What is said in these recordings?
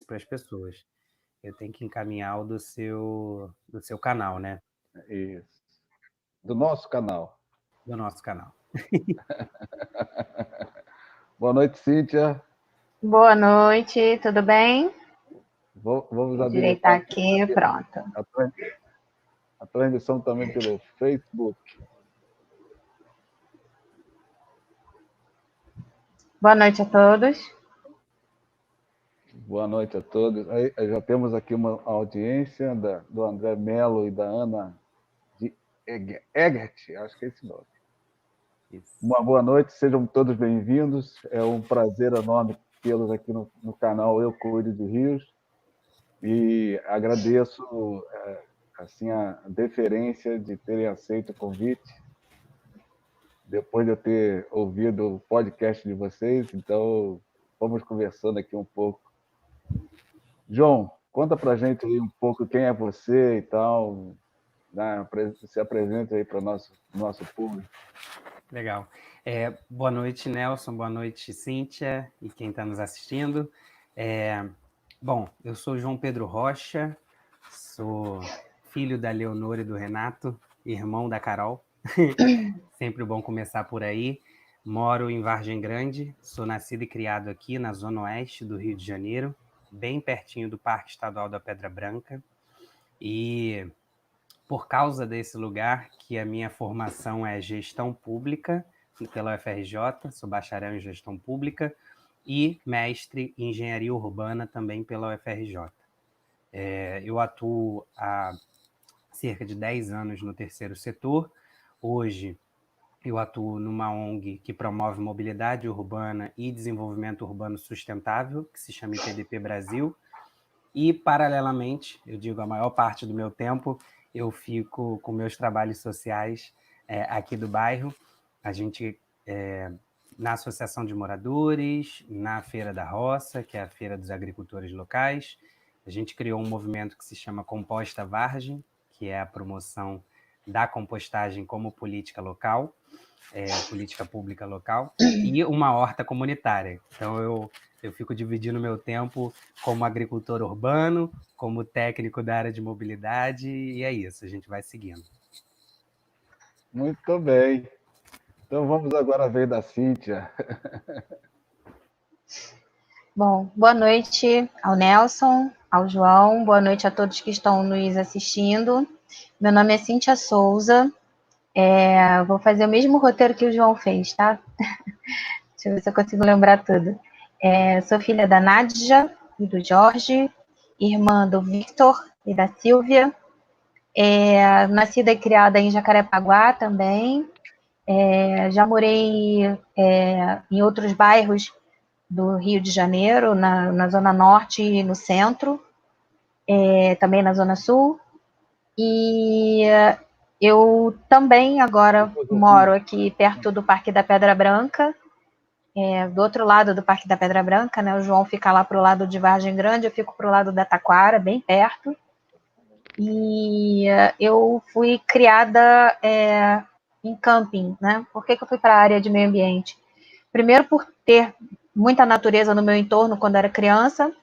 para as pessoas. Eu tenho que encaminhar o do seu canal, né? Isso. Do nosso canal. Do nosso canal. Boa noite, Cíntia. Boa noite, tudo bem? Vamos Vou direitar aqui, pronto. A transmissão também pelo Facebook. Boa noite a todos. Boa noite a todos. Aí, já temos aqui uma audiência do André Melo e da Ana de Egert, acho que é esse nome. Isso. Uma boa noite, sejam todos bem-vindos. É um prazer enorme tê-los aqui no canal Eu Cuido de Rios. E agradeço assim, a deferência de terem aceito o convite, depois de eu ter ouvido o podcast de vocês. Então, vamos conversando aqui um pouco. João, conta pra gente aí um pouco quem é você e tal, né? Se apresenta aí para o nosso público. Legal. Boa noite, Nelson, boa noite, Cíntia, e quem está nos assistindo. Bom, eu sou João Pedro Rocha, sou filho da Leonor e do Renato, irmão da Carol. Sempre bom começar por aí. Moro em Vargem Grande, sou nascido e criado aqui na zona oeste do Rio de Janeiro, bem pertinho do Parque Estadual da Pedra Branca. E por causa desse lugar que a minha formação é gestão pública pela UFRJ, sou bacharel em gestão pública e mestre em engenharia urbana também pela UFRJ. Eu atuo há cerca de 10 anos no terceiro setor. Hoje eu atuo numa ONG que promove mobilidade urbana e desenvolvimento urbano sustentável, que se chama IPDP Brasil. E, paralelamente, eu digo, a maior parte do meu tempo, eu fico com meus trabalhos sociais aqui do bairro. A gente, na Associação de Moradores, na Feira da Roça, que é a Feira dos Agricultores Locais, a gente criou um movimento que se chama Composta Vargem, que é a promoção da compostagem como política local, política pública local, e uma horta comunitária. Então, eu fico dividindo meu tempo como agricultor urbano, como técnico da área de mobilidade, e é isso, a gente vai seguindo. Muito bem. Então, vamos agora ver da Cíntia. Bom, boa noite ao Nelson, ao João, boa noite a todos que estão nos assistindo. Meu nome é Cíntia Souza, vou fazer o mesmo roteiro que o João fez, tá? Deixa eu ver se eu consigo lembrar tudo. Sou filha da Nádia e do Jorge, irmã do Victor e da Silvia, nascida e criada em Jacarepaguá também. Já morei em outros bairros do Rio de Janeiro, na Zona Norte e no Centro, também na Zona Sul. E eu também agora moro aqui perto do Parque da Pedra Branca, do outro lado do Parque da Pedra Branca, né? O João fica lá para o lado de Vargem Grande, eu fico para o lado da Taquara, bem perto. E eu fui criada em camping, né? Por que eu fui para a área de meio ambiente? Primeiro por ter muita natureza no meu entorno quando era criança,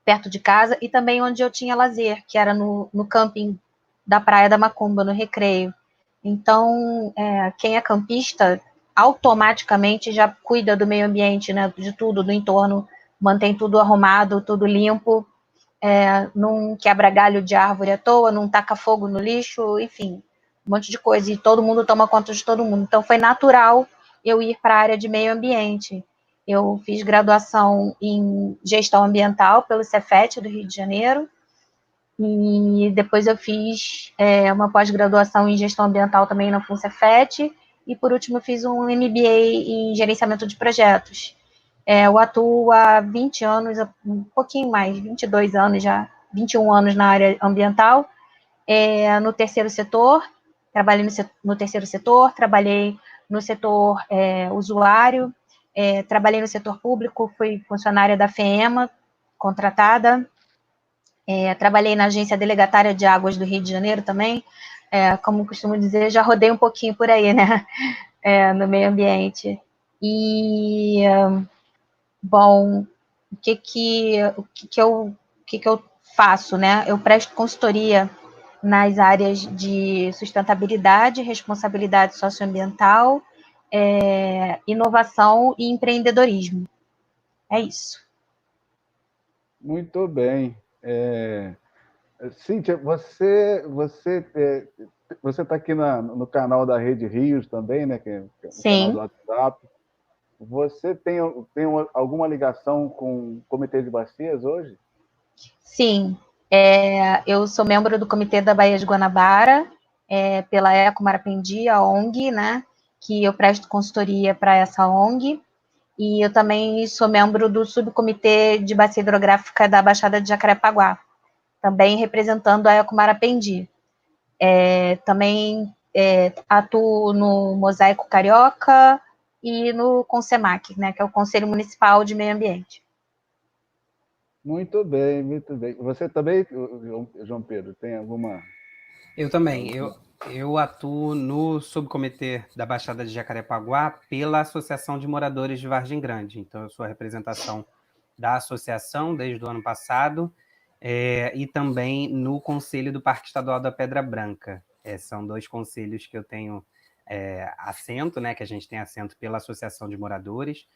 perto de casa, e também onde eu tinha lazer, que era no camping da Praia da Macumba, no Recreio. Então, quem é campista automaticamente já cuida do meio ambiente, né, de tudo, do entorno, mantém tudo arrumado, tudo limpo, não quebra galho de árvore à toa, não taca fogo no lixo, enfim, um monte de coisa, e todo mundo toma conta de todo mundo. Então, foi natural eu ir para a área de meio ambiente. Eu fiz graduação em gestão ambiental pelo Cefet do Rio de Janeiro, e depois eu fiz uma pós-graduação em gestão ambiental também na FUNCEFET, e por último eu fiz um MBA em gerenciamento de projetos. Eu atuo há 20 anos, um pouquinho mais, 22 anos já, 21 anos na área ambiental, no terceiro setor, trabalhei no terceiro setor, trabalhei no setor usuário, trabalhei no setor público, fui funcionária da FEMA, contratada, trabalhei na Agência Delegatária de Águas do Rio de Janeiro também, como costumo dizer, já rodei um pouquinho por aí, né, no meio ambiente. E, bom, o que eu faço, né? Eu presto consultoria nas áreas de sustentabilidade, responsabilidade socioambiental, inovação e empreendedorismo. É isso. Muito bem. Cíntia, você está aqui no canal da Rede Rios também, né? Que é o canal do WhatsApp. Você tem alguma ligação com o Comitê de Bacias hoje? Sim. Eu sou membro do Comitê da Baía de Guanabara, pela Eco Marapendi, a ONG, né? Que eu presto consultoria para essa ONG. E eu também sou membro do subcomitê de Bacia Hidrográfica da Baixada de Jacarepaguá, também representando a Eco Marapendi. Também atuo no Mosaico Carioca e no CONSEMAC, né, que é o Conselho Municipal de Meio Ambiente. Muito bem, muito bem. Você também, João Pedro, tem alguma... Eu também. Eu atuo no subcomitê da Baixada de Jacarepaguá pela Associação de Moradores de Vargem Grande. Então, eu sou a representação da associação desde o ano passado e também no Conselho do Parque Estadual da Pedra Branca. São 2 conselhos que eu tenho assento, né, que a gente tem assento pela Associação de Moradores,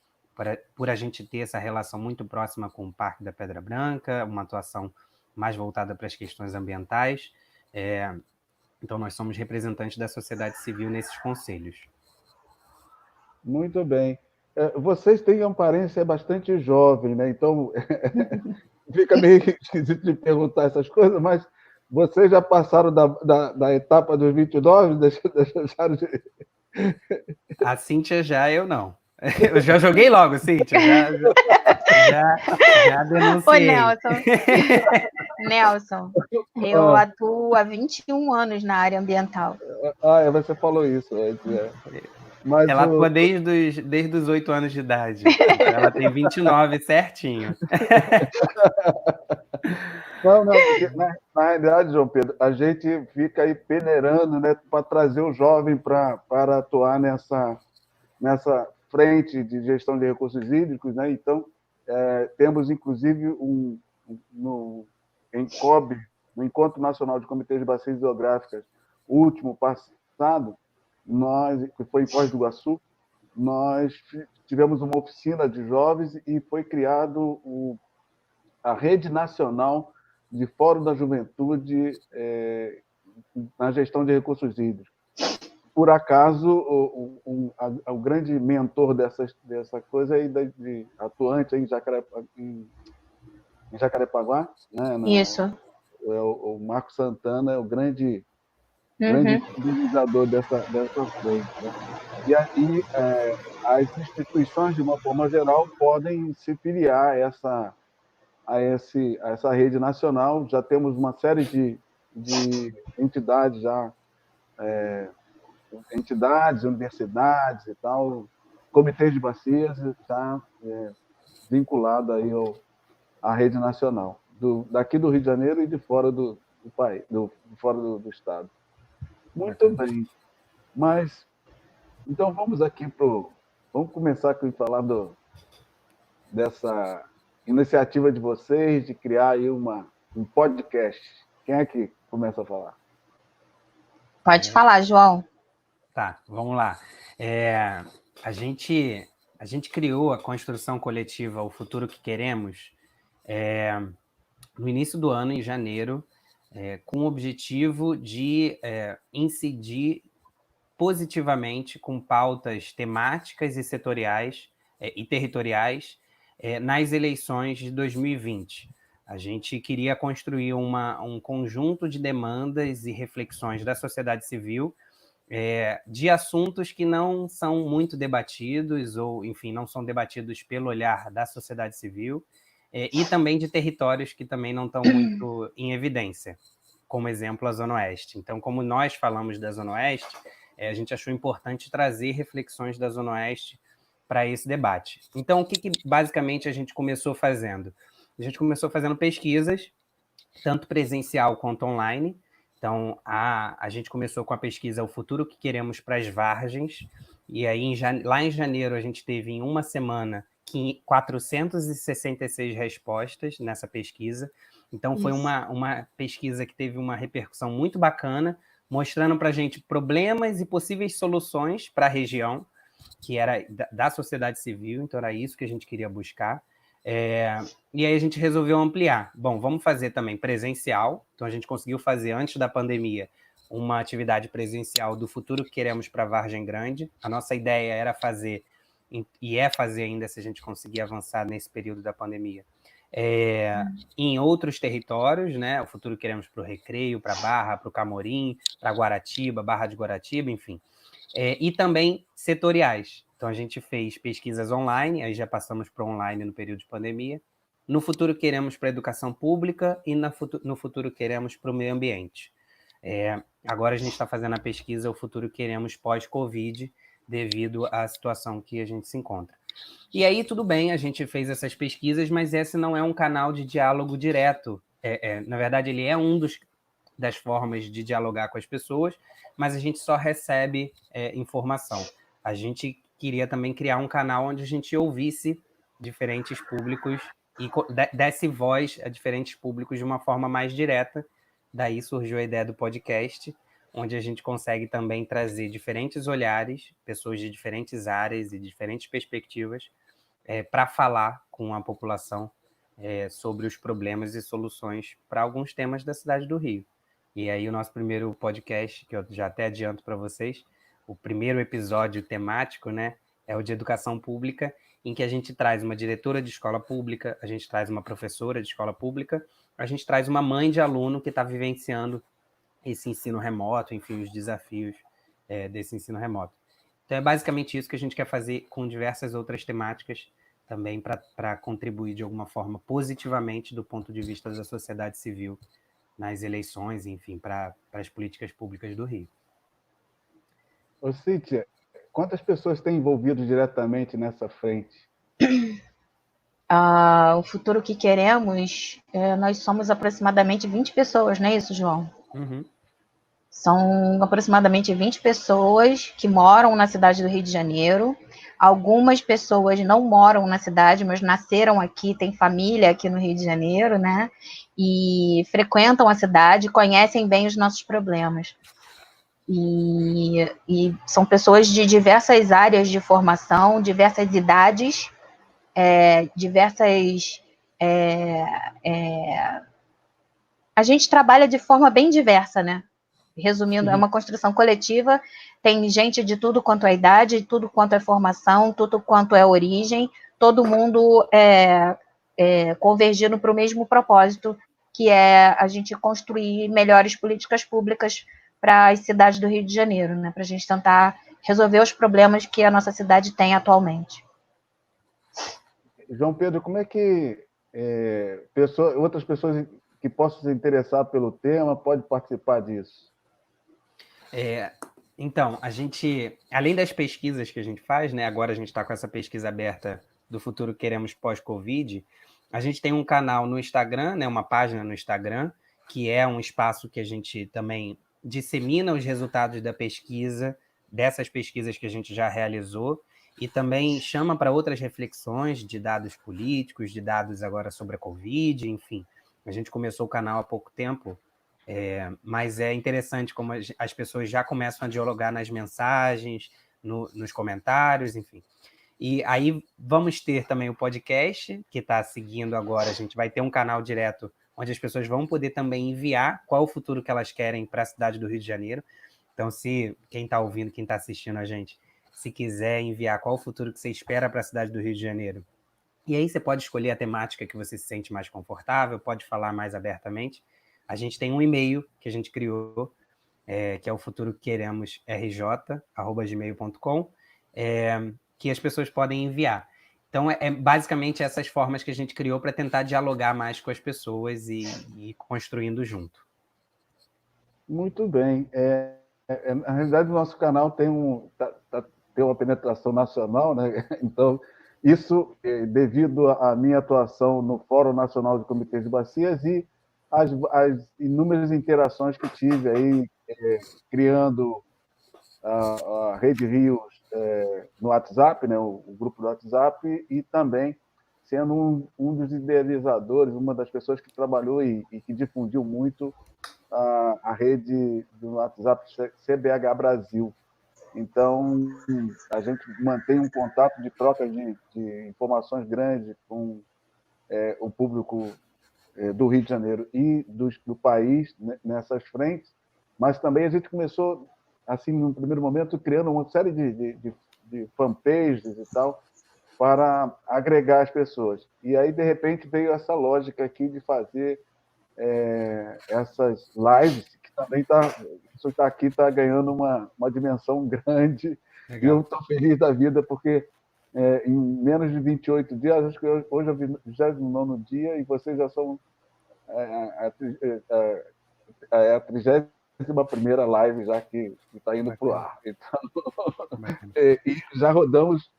por a gente ter essa relação muito próxima com o Parque da Pedra Branca, uma atuação mais voltada para as questões ambientais. Então, nós somos representantes da sociedade civil nesses conselhos. Muito bem. Vocês têm uma aparência bastante jovem, né? Então, fica meio esquisito de perguntar essas coisas, mas vocês já passaram da etapa dos 29? Deixaram de... A Cíntia já, eu não. Eu já joguei logo, Cíntia. Já denunciei. Ô, Nelson, eu atuo há 21 anos na área ambiental. Você falou isso antes, Mas ela atua desde os 8 anos de idade. Ela tem 29 certinho. Não, porque na realidade, João Pedro, a gente fica aí peneirando, né, para trazer o jovem para atuar nessa frente de gestão de recursos hídricos, né? Então, temos, inclusive, no ENCOB, no Encontro Nacional de Comitês de Bacias Hidrográficas, o último passado, que foi em Foz do Iguaçu, nós tivemos uma oficina de jovens e foi criado a Rede Nacional de Fórum da Juventude na gestão de recursos hídricos. Por acaso, o grande mentor dessa coisa aí, atuante em Jacarepaguá, né? Isso. O Marco Santana é o grande mobilizador dessa frente. Né? E aí, as instituições, de uma forma geral, podem se filiar a essa rede nacional. Já temos uma série de entidades já, universidades e tal, comitês de bacias, está vinculado aí à rede nacional, daqui do Rio de Janeiro e de fora do país, fora do estado. Muito bem. Mas, então, vamos começar aqui falando dessa iniciativa de vocês de criar aí um podcast. Quem é que começa a falar? Pode falar, João. Tá, vamos lá. A gente criou a construção coletiva O Futuro que Queremos no início do ano, em janeiro, com o objetivo de incidir positivamente com pautas temáticas e setoriais e territoriais nas eleições de 2020. A gente queria construir um conjunto de demandas e reflexões da sociedade civil de assuntos que não são muito debatidos ou, enfim, não são debatidos pelo olhar da sociedade civil e também de territórios que também não estão muito em evidência, como exemplo a Zona Oeste. Então, como nós falamos da Zona Oeste, a gente achou importante trazer reflexões da Zona Oeste para esse debate. Então, o que basicamente a gente começou fazendo? A gente começou fazendo pesquisas, tanto presencial quanto online. Então, a gente começou com a pesquisa O Futuro que Queremos para as Vargens, e aí lá em janeiro a gente teve em uma semana 466 respostas nessa pesquisa. Então, foi uma pesquisa que teve uma repercussão muito bacana, mostrando para a gente problemas e possíveis soluções para a região, que era da sociedade civil, então era isso que a gente queria buscar. E aí a gente resolveu ampliar. Bom, vamos fazer também presencial, então a gente conseguiu fazer, antes da pandemia, uma atividade presencial do Futuro que Queremos para Vargem Grande. A nossa ideia era fazer, e é fazer ainda, se a gente conseguir avançar nesse período da pandemia, em outros territórios, né? O Futuro Queremos para o Recreio, para Barra, para o Camorim, para Guaratiba, Barra de Guaratiba, enfim. E também setoriais. Então, a gente fez pesquisas online, aí já passamos para online no período de pandemia. No Futuro Queremos para a educação pública e no Futuro Queremos para o meio ambiente. Agora a gente está fazendo a pesquisa O Futuro Queremos pós-Covid, devido à situação que a gente se encontra. E aí, tudo bem, a gente fez essas pesquisas, mas esse não é um canal de diálogo direto. Na verdade, ele é das formas de dialogar com as pessoas, mas a gente só recebe informação. A gente queria também criar um canal onde a gente ouvisse diferentes públicos e desse voz a diferentes públicos de uma forma mais direta. Daí surgiu a ideia do podcast, onde a gente consegue também trazer diferentes olhares, pessoas de diferentes áreas e diferentes perspectivas, para falar com a população sobre os problemas e soluções para alguns temas da cidade do Rio. E aí o nosso primeiro podcast, que eu já até adianto para vocês, o primeiro episódio temático, né, é o de educação pública, em que a gente traz uma diretora de escola pública, a gente traz uma professora de escola pública, a gente traz uma mãe de aluno que está vivenciando esse ensino remoto, enfim, os desafios desse ensino remoto. Então é basicamente isso que a gente quer fazer com diversas outras temáticas também para contribuir de alguma forma positivamente do ponto de vista da sociedade civil nas eleições, enfim, para as políticas públicas do Rio. Ô, Cíntia, quantas pessoas têm envolvido diretamente nessa frente? O Futuro que Queremos, nós somos aproximadamente 20 pessoas, não é isso, João? Uhum. São aproximadamente 20 pessoas que moram na cidade do Rio de Janeiro. Algumas pessoas não moram na cidade, mas nasceram aqui, têm família aqui no Rio de Janeiro, né? E frequentam a cidade, conhecem bem os nossos problemas. E são pessoas de diversas áreas de formação, diversas idades, A gente trabalha de forma bem diversa, né? Resumindo, é uma construção coletiva, tem gente de tudo quanto é idade, tudo quanto é formação, tudo quanto é origem, todo mundo convergindo para o mesmo propósito, que é a gente construir melhores políticas públicas para as cidades do Rio de Janeiro, né? Para a gente tentar resolver os problemas que a nossa cidade tem atualmente. João Pedro, como é que outras pessoas que possam se interessar pelo tema podem participar disso? Então, a gente, além das pesquisas que a gente faz, né, agora a gente está com essa pesquisa aberta do Futuro Queremos pós-Covid, a gente tem um canal no Instagram, né, uma página no Instagram, que é um espaço que a gente também dissemina os resultados da pesquisa, dessas pesquisas que a gente já realizou, e também chama para outras reflexões de dados políticos, de dados agora sobre a Covid, enfim. A gente começou o canal há pouco tempo, mas é interessante como as pessoas já começam a dialogar nas mensagens, nos comentários, enfim. E aí vamos ter também o podcast, que está seguindo agora. A gente vai ter um canal direto onde as pessoas vão poder também enviar qual o futuro que elas querem para a cidade do Rio de Janeiro. Então, se quem está ouvindo, quem está assistindo a gente, se quiser enviar qual o futuro que você espera para a cidade do Rio de Janeiro, e aí você pode escolher a temática que você se sente mais confortável, pode falar mais abertamente. A gente tem um e-mail que a gente criou, que é o futuroqueremosrj@gmail.com, que as pessoas podem enviar. Então, basicamente essas formas que a gente criou para tentar dialogar mais com as pessoas e ir construindo junto. Muito bem. Na realidade, o nosso canal tem uma penetração nacional, né? Então, isso devido à minha atuação no Fórum Nacional de Comitês de Bacias e as inúmeras interações que tive aí, criando a Rede Rios no WhatsApp, né, o grupo do WhatsApp, e também sendo um dos idealizadores, uma das pessoas que trabalhou e que difundiu muito a rede do WhatsApp CBH Brasil. Então, a gente mantém um contato de troca de informações grande com o público do Rio de Janeiro e do país nessas frentes, mas também a gente começou, assim, no primeiro momento, criando uma série de fanpages e tal, para agregar as pessoas. E aí, de repente, veio essa lógica aqui de fazer essas lives, que também isso aqui está ganhando uma dimensão grande. Legal. E eu estou feliz da vida, porque em menos de 28 dias, acho que hoje é o 29º dia, e vocês já são a 31ª live já que está indo para o ar. Então, e já rodamos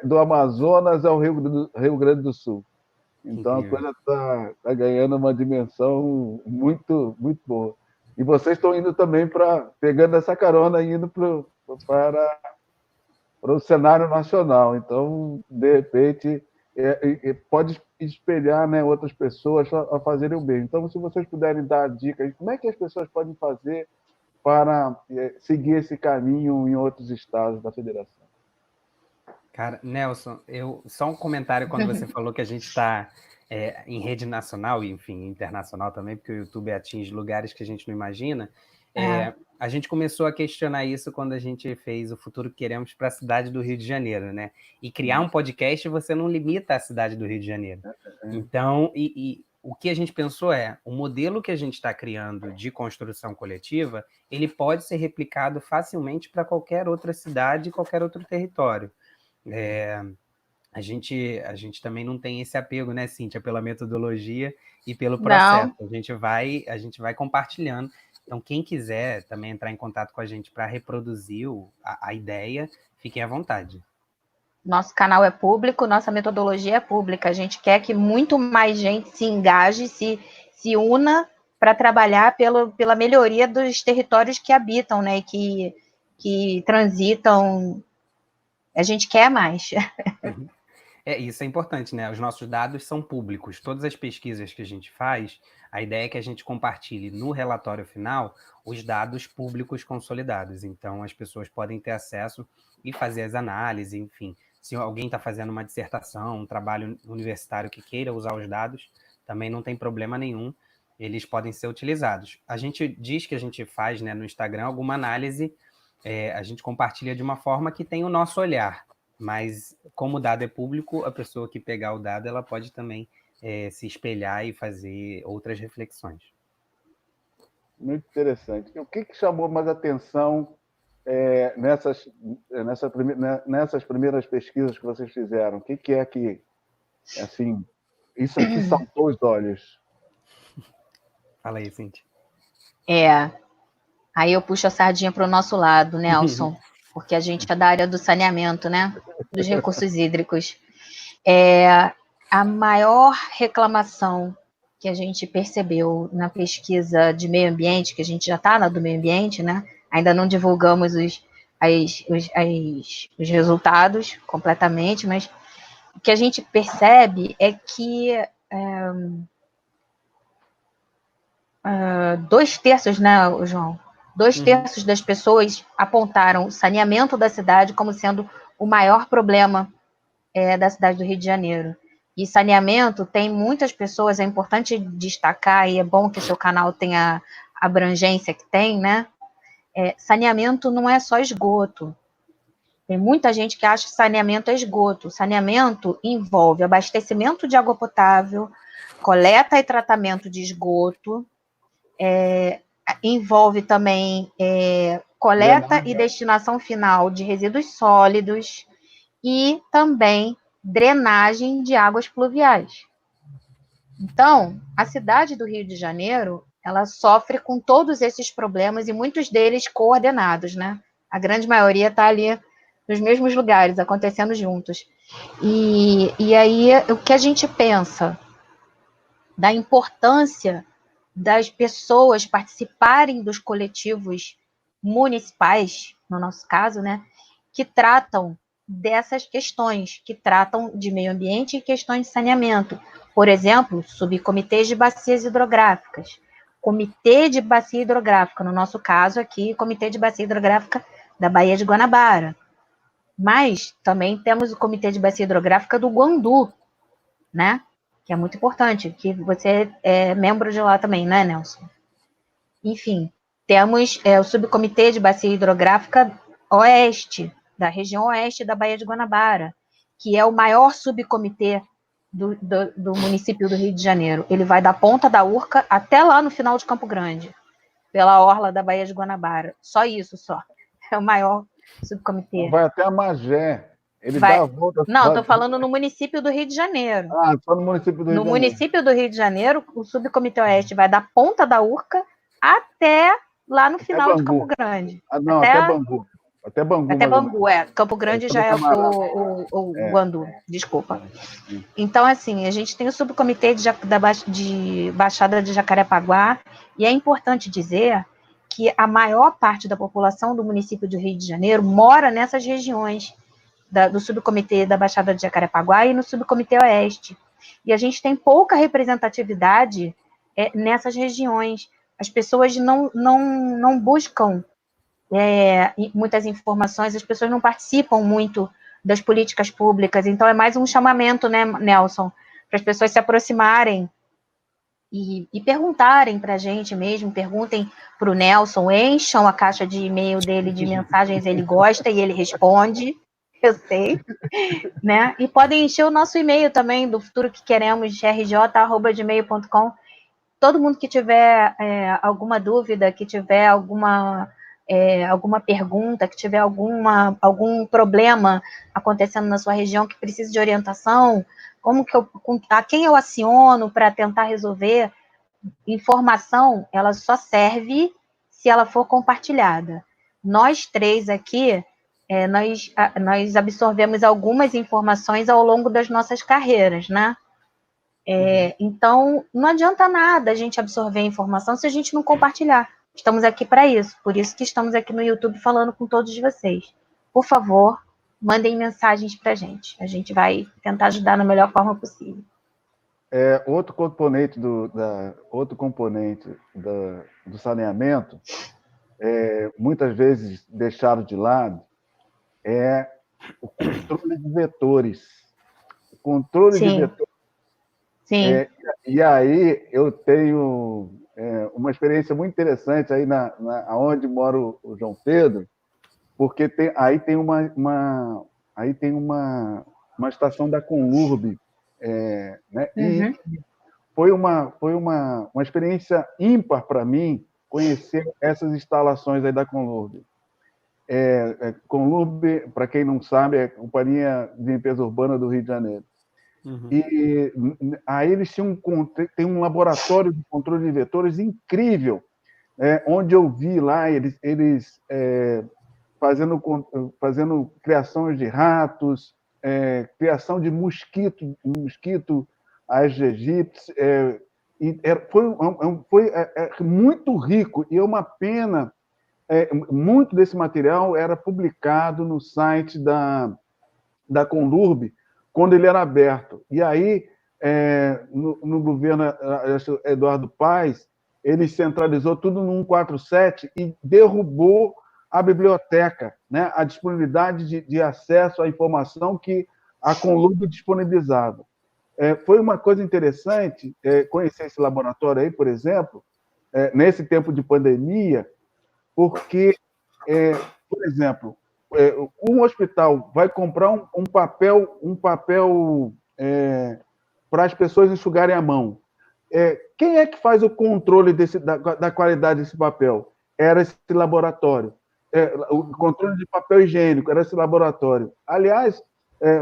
do Amazonas ao Rio Grande do Sul. Então, a coisa está ganhando uma dimensão muito, muito boa. E vocês estão indo também pegando essa carona, indo para o cenário nacional. Então, de repente, pode espelhar, né, outras pessoas a fazerem o mesmo. Então, se vocês puderem dar dicas, como é que as pessoas podem fazer para seguir esse caminho em outros estados da federação? Cara, Nelson, só um comentário quando você falou que a gente está em rede nacional e, enfim, internacional também, porque o YouTube atinge lugares que a gente não imagina. A gente começou a questionar isso quando a gente fez o Futuro que Queremos para a cidade do Rio de Janeiro, né? E criar um podcast, você não limita a cidade do Rio de Janeiro. Então, o que a gente pensou o modelo que a gente está criando de construção coletiva, ele pode ser replicado facilmente para qualquer outra cidade, qualquer outro território. A gente também não tem esse apego, né, Cíntia, pela metodologia e pelo processo. A gente vai compartilhando. Então, quem quiser também entrar em contato com a gente para reproduzir a ideia, fiquem à vontade. Nosso canal é público, nossa metodologia é pública. A gente quer que muito mais gente se engaje, se una para trabalhar pela melhoria dos territórios que habitam, né, que transitam. A gente quer mais. Isso é importante, né? Os nossos dados são públicos. Todas as pesquisas que a gente faz, a ideia é que a gente compartilhe no relatório final os dados públicos consolidados. Então, as pessoas podem ter acesso e fazer as análises, enfim. Se alguém está fazendo uma dissertação, um trabalho universitário que queira usar os dados, também não tem problema nenhum. Eles podem ser utilizados. A gente diz que a gente faz, né, no Instagram alguma análise, a gente compartilha de uma forma que tem o nosso olhar. Mas, como o dado é público, a pessoa que pegar o dado, ela pode também se espelhar e fazer outras reflexões. Muito interessante. O que chamou mais atenção nessas primeiras pesquisas que vocês fizeram? O que é que, assim, isso aqui saltou os olhos? Fala aí, Cíntia. Aí eu puxo a sardinha para o nosso lado, Nelson, porque a gente é da área do saneamento, né? Dos recursos hídricos. A maior reclamação que a gente percebeu na pesquisa de meio ambiente, que a gente já está na do meio ambiente, né? Ainda não divulgamos os resultados completamente, mas o que a gente percebe é que 2/3, né, João? 2/3 das pessoas apontaram o saneamento da cidade como sendo o maior problema da cidade do Rio de Janeiro. E saneamento tem muitas pessoas, é importante destacar, e é bom que o seu canal tenha a abrangência que tem, né? Saneamento não é só esgoto. Tem muita gente que acha que saneamento é esgoto. Saneamento envolve abastecimento de água potável, coleta e tratamento de esgoto, envolve também coleta e destinação final de resíduos sólidos e também drenagem de águas pluviais. Então, a cidade do Rio de Janeiro, ela sofre com todos esses problemas e muitos deles coordenados, né? A grande maioria está ali nos mesmos lugares, acontecendo juntos. E aí, o que a gente pensa da importância das pessoas participarem dos coletivos municipais, no nosso caso, né, que tratam dessas questões, que tratam de meio ambiente e questões de saneamento. Por exemplo, subcomitês de bacias hidrográficas, comitê de bacia hidrográfica, no nosso caso aqui, comitê de bacia hidrográfica da Baía de Guanabara. Mas também temos o comitê de bacia hidrográfica do Guandu, né? Que é muito importante, que você é membro de lá também, né, Nelson? Enfim, temos o subcomitê de bacia hidrográfica oeste, da região oeste da Baía de Guanabara, que é o maior subcomitê do município do Rio de Janeiro. Ele vai da ponta da Urca até lá no final de Campo Grande, pela orla da Baía de Guanabara. Só isso, só. É o maior subcomitê. Vai até a Magé. Ele Vai... dá a volta. Não, estou falando no município do Rio de Janeiro. Ah, só no município do Rio de Janeiro. No município do Rio de Janeiro, o subcomitê oeste vai da ponta da Urca até lá no final de Campo Grande. Ah, não, até Bangu. Até Bangu. Até Bangu, Campo Grande já é o Guandu, desculpa. Então, assim, a gente tem o subcomitê de Baixada de Jacarepaguá, e é importante dizer que a maior parte da população do município do Rio de Janeiro mora nessas regiões do subcomitê da Baixada de Jacarepaguá e no subcomitê oeste. E a gente tem pouca representatividade nessas regiões. As pessoas não buscam muitas informações, as pessoas não participam muito das políticas públicas, então é mais um chamamento, né, Nelson, para as pessoas se aproximarem e perguntarem para a gente mesmo, perguntem para o Nelson, encham a caixa de e-mail dele de mensagens, ele gosta e ele responde, eu sei, né, e podem encher o nosso e-mail também, do futuro que queremos, rj@gmail.com. Todo mundo que tiver alguma dúvida, que tiver alguma pergunta, que tiver algum problema acontecendo na sua região que precise de orientação, a quem eu aciono para tentar resolver, informação, ela só serve se ela for compartilhada. Nós três aqui, nós absorvemos algumas informações ao longo das nossas carreiras, né? Então, não adianta nada a gente absorver a informação se a gente não compartilhar. Estamos aqui para isso, por isso que estamos aqui no YouTube falando com todos vocês. Por favor, mandem mensagens para a gente vai tentar ajudar da melhor forma possível. Outro componente do saneamento, muitas vezes deixado de lado, é o controle de vetores. O controle de vetores. Sim. E aí eu tenho uma experiência muito interessante aí onde mora o João Pedro, porque aí tem uma estação da Conlurb, né? E foi uma experiência ímpar para mim conhecer essas instalações aí da Conlurb. Conlurb, para quem não sabe, é a Companhia de Limpeza Urbana do Rio de Janeiro. E aí eles têm um laboratório de controle de vetores incrível, onde eu vi lá eles fazendo criações de ratos, criação de mosquito Aedes aegypti, foi muito rico, e é uma pena, muito desse material era publicado no site da Conlurb, quando ele era aberto. E aí, no governo Eduardo Paes, ele centralizou tudo no 147 e derrubou a biblioteca, né? A disponibilidade de acesso à informação que a Conlurb disponibilizava. Foi uma coisa interessante conhecer esse laboratório aí, por exemplo, nesse tempo de pandemia, porque, por exemplo, um hospital vai comprar um papel para as pessoas enxugarem a mão. Quem é que faz o controle da qualidade desse papel? Era esse laboratório. O controle de papel higiênico era esse laboratório. Aliás,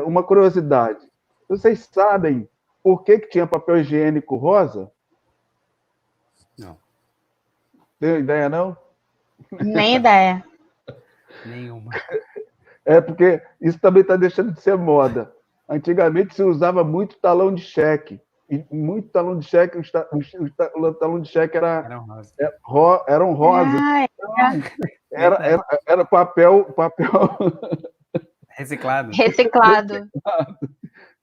uma curiosidade. Vocês sabem por que tinha papel higiênico rosa? Não. Tem ideia, não? Nem ideia. Nenhuma. Porque isso também está deixando de ser moda. Antigamente se usava muito talão de cheque. e muito talão de cheque, o talão de cheque Eram rosa. eram rosas. Era papel Reciclado. Reciclado.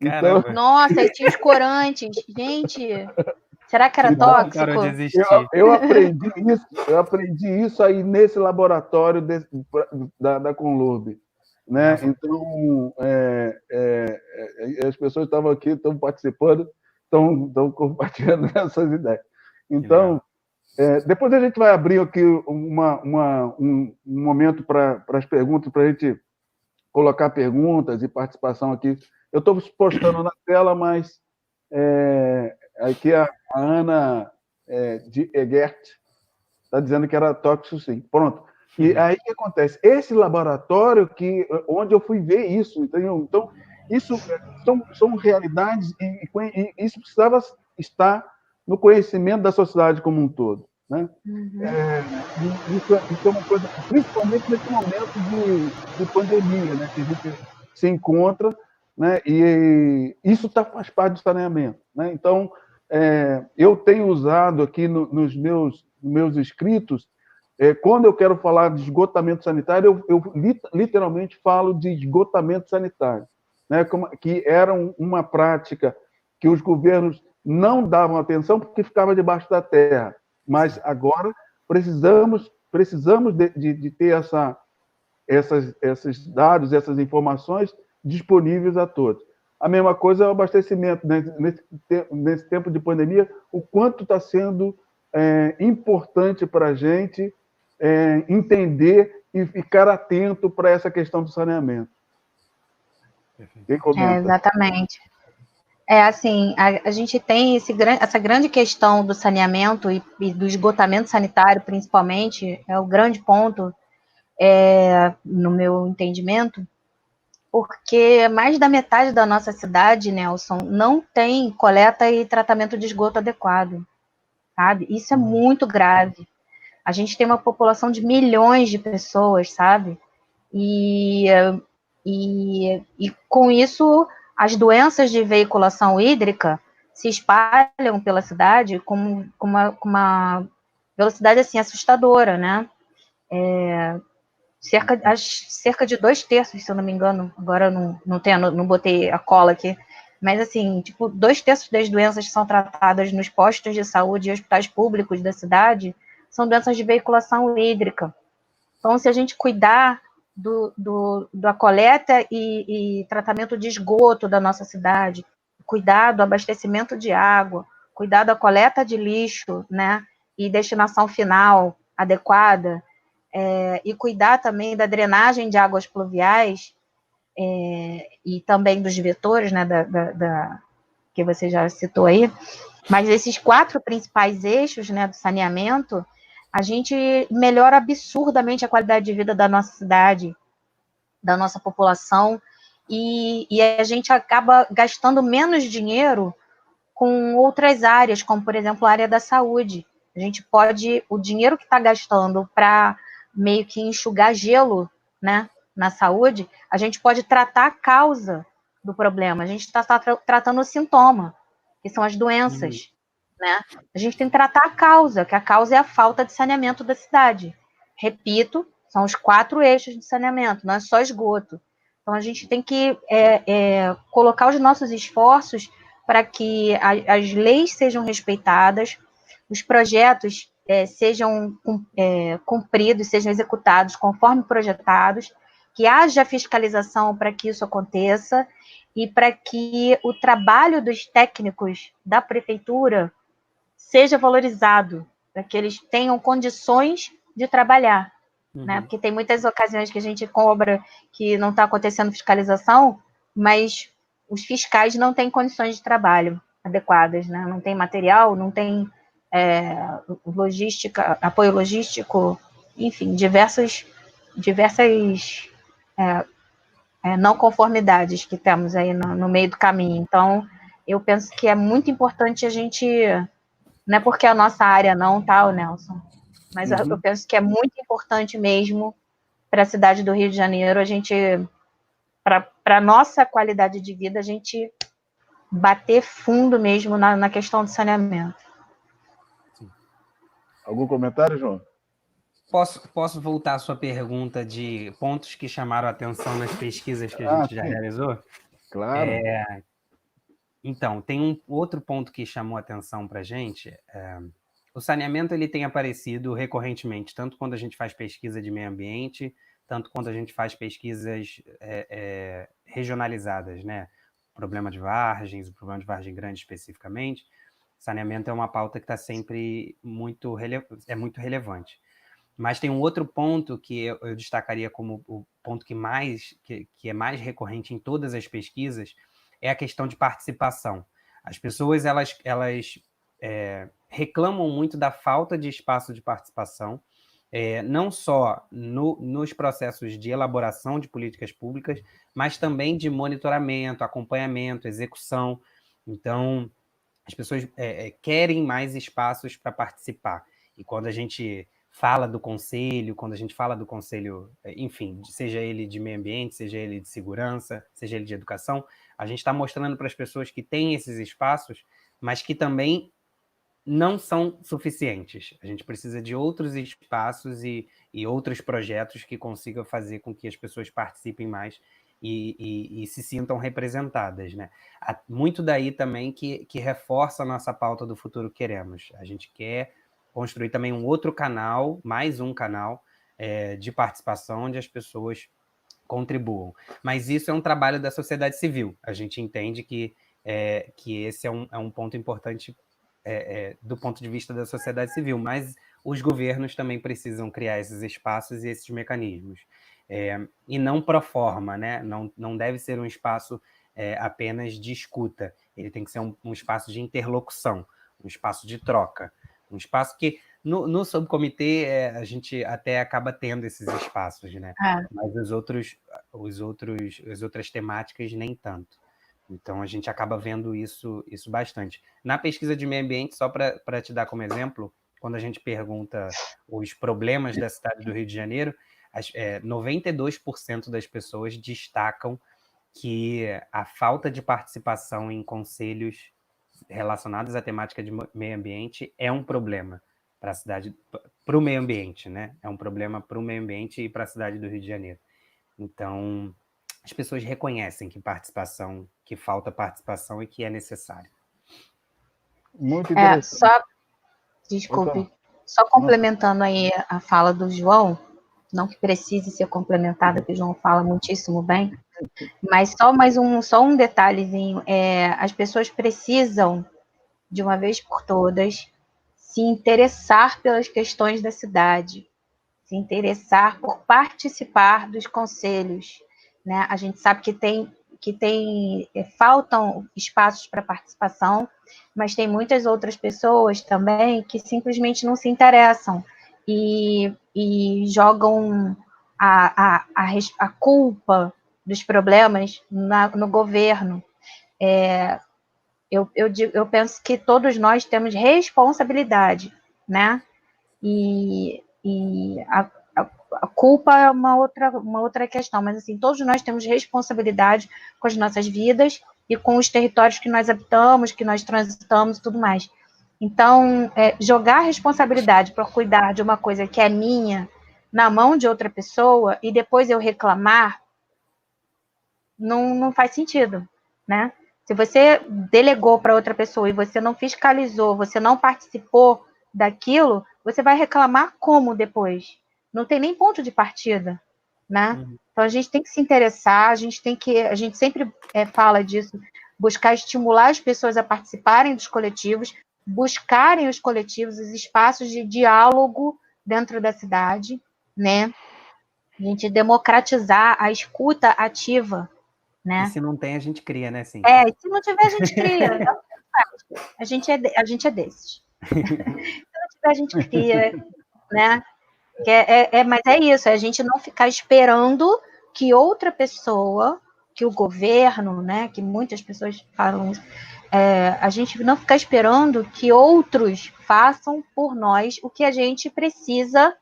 Então, Caramba. Nossa, e tinha os corantes. Gente, será que era Então, Parou de tóxico? existir. eu aprendi isso aí nesse laboratório da Conlurb, né? Nossa. Então, as pessoas estavam aqui, estão participando, estão compartilhando essas ideias. Então, depois a gente vai abrir aqui um momento para as perguntas, para a gente colocar perguntas e participação aqui. Eu estou postando na tela, mas aqui a Ana de Egert está dizendo que era tóxico, sim. Pronto. E aí o que acontece? Esse laboratório onde eu fui ver isso, entendeu? Então, isso são realidades e isso precisava estar no conhecimento da sociedade como um todo, né? Isso é uma coisa, principalmente nesse momento de pandemia, né, que a gente se encontra, né, e isso faz parte do saneamento, né? Então, eu tenho usado aqui nos meus escritos, quando eu quero falar de esgotamento sanitário, eu literalmente falo de esgotamento sanitário, né, que era uma prática que os governos não davam atenção porque ficava debaixo da terra, mas agora precisamos de ter esses dados, essas informações disponíveis a todos. A mesma coisa é o abastecimento, né? Nesse tempo de pandemia, o quanto está sendo importante para a gente entender e ficar atento para essa questão do saneamento. Quem comenta? Exatamente. Assim, a gente tem essa grande questão do saneamento e do esgotamento sanitário, principalmente, é o grande ponto, no meu entendimento, porque mais da metade da nossa cidade, Nelson, não tem coleta e tratamento de esgoto adequado, sabe? Isso é muito grave. A gente tem uma população de milhões de pessoas, sabe? E com isso, as doenças de veiculação hídrica se espalham pela cidade com uma velocidade assim assustadora, né? Cerca de 2/3, se eu não me engano, agora eu não botei a cola aqui, mas assim, tipo, 2/3 das doenças que são tratadas nos postos de saúde e hospitais públicos da cidade são doenças de veiculação hídrica. Então, se a gente cuidar da coleta e tratamento de esgoto da nossa cidade, cuidar do abastecimento de água, cuidar da coleta de lixo, né, e destinação final adequada, e cuidar também da drenagem de águas pluviais, e também dos vetores, né, que você já citou aí, mas esses 4 principais eixos, né, do saneamento, a gente melhora absurdamente a qualidade de vida da nossa cidade, da nossa população, e a gente acaba gastando menos dinheiro com outras áreas, como, por exemplo, a área da saúde. A gente o dinheiro que está gastando para meio que enxugar gelo, né, na saúde, a gente pode tratar a causa do problema. A gente está tratando o sintoma, que são as doenças, né? A gente tem que tratar a causa, que a causa é a falta de saneamento da cidade. Repito, são os 4 eixos de saneamento, não é só esgoto. Então, a gente tem que colocar os nossos esforços para que as leis sejam respeitadas, os projetos sejam cumpridos, sejam executados conforme projetados, que haja fiscalização para que isso aconteça e para que o trabalho dos técnicos da prefeitura seja valorizado, para que eles tenham condições de trabalhar, né? Porque tem muitas ocasiões que a gente cobra que não está acontecendo fiscalização, mas os fiscais não têm condições de trabalho adequadas, né? Não tem material, não tem logística, apoio logístico, enfim, diversas não conformidades que temos aí no meio do caminho. Então, eu penso que é muito importante a gente, não é porque é a nossa área não, tá, Nelson? Mas eu penso que é muito importante mesmo para a cidade do Rio de Janeiro, a gente, para a nossa qualidade de vida, a gente bater fundo mesmo na questão do saneamento. Algum comentário, João? Posso voltar à sua pergunta de pontos que chamaram a atenção nas pesquisas que a gente já sim. realizou? Claro. Então, tem um outro ponto que chamou a atenção para a gente. O saneamento ele tem aparecido recorrentemente, tanto quando a gente faz pesquisa de meio ambiente, tanto quando a gente faz pesquisas regionalizadas, né? O problema de vargens, o problema de Vargem Grande especificamente. Saneamento é uma pauta que está sempre muito relevante. Mas tem um outro ponto que eu destacaria como o ponto que é mais recorrente em todas as pesquisas, é a questão de participação. As pessoas elas reclamam muito da falta de espaço de participação, não só nos processos de elaboração de políticas públicas, mas também de monitoramento, acompanhamento, execução. Então, as pessoas querem mais espaços para participar. E quando a gente fala do conselho, enfim, seja ele de meio ambiente, seja ele de segurança, seja ele de educação, a gente está mostrando para as pessoas que têm esses espaços, mas que também não são suficientes. A gente precisa de outros espaços e outros projetos que consigam fazer com que as pessoas participem mais e se sintam representadas, né? Muito daí também que reforça a nossa pauta do Futuro Queremos. A gente quer construir também um outro canal, mais um canal de participação onde as pessoas contribuam. Mas isso é um trabalho da sociedade civil. A gente entende que esse é um ponto importante do ponto de vista da sociedade civil, mas os governos também precisam criar esses espaços e esses mecanismos. E não pro forma, né? Não deve ser um espaço apenas de escuta, ele tem que ser um espaço de interlocução, um espaço de troca, um espaço que no subcomitê a gente até acaba tendo esses espaços, né? Mas as outras temáticas nem tanto. Então, a gente acaba vendo isso bastante. Na pesquisa de meio ambiente, só para te dar como exemplo, quando a gente pergunta os problemas da cidade do Rio de Janeiro, 92% das pessoas destacam que a falta de participação em conselhos relacionados à temática de meio ambiente é um problema para a cidade, para o meio ambiente, né? É um problema para o meio ambiente e para a cidade do Rio de Janeiro. Então, as pessoas reconhecem que falta participação e que é necessário. Muito interessante. Desculpe, só complementando aí a fala do João, não que precise ser complementada, que o João fala muitíssimo bem, mas só um detalhezinho, as pessoas precisam, de uma vez por todas, se interessar pelas questões da cidade, se interessar por participar dos conselhos, né? A gente sabe que faltam espaços para participação, mas tem muitas outras pessoas também que simplesmente não se interessam e jogam a culpa dos problemas no governo. Eu penso que todos nós temos responsabilidade, né? E a culpa é uma outra questão, mas assim, todos nós temos responsabilidade com as nossas vidas e com os territórios que nós habitamos, que nós transitamos e tudo mais. Então, jogar a responsabilidade para cuidar de uma coisa que é minha na mão de outra pessoa e depois eu reclamar, não faz sentido, né? Se você delegou para outra pessoa e você não fiscalizou, você não participou daquilo, você vai reclamar como depois? Não tem nem ponto de partida, né? Então a gente tem que se interessar, a gente sempre fala disso, buscar estimular as pessoas a participarem dos coletivos, buscarem os coletivos, os espaços de diálogo dentro da cidade, né? A gente democratizar a escuta ativa, né? E se não tem, a gente cria, né, sim? Se não tiver, a gente cria. A gente é desses. Se não tiver, a gente cria, né? Mas é isso, é a gente não ficar esperando que outra pessoa, que o governo, né? Que muitas pessoas falam isso, a gente não ficar esperando que outros façam por nós o que a gente precisa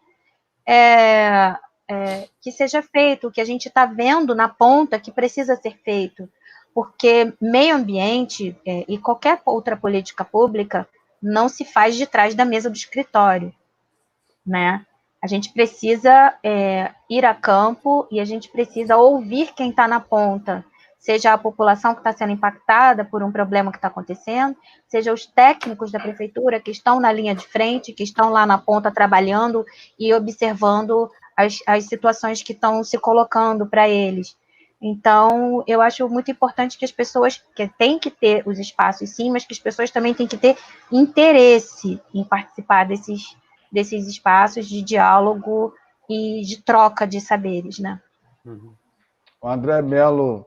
que seja feito, o que a gente está vendo na ponta que precisa ser feito. porque meio ambiente e qualquer outra política pública não se faz de trás da mesa do escritório, né? A gente precisa ir a campo e a gente precisa ouvir quem está na ponta, seja a população que está sendo impactada por um problema que está acontecendo, seja os técnicos da prefeitura que estão na linha de frente, que estão lá na ponta trabalhando e observando as situações que estão se colocando para eles. Então, eu acho muito importante que as pessoas, que têm que ter os espaços sim, mas que as pessoas também têm que ter interesse em participar desses espaços de diálogo e de troca de saberes, né? Uhum. O André Mello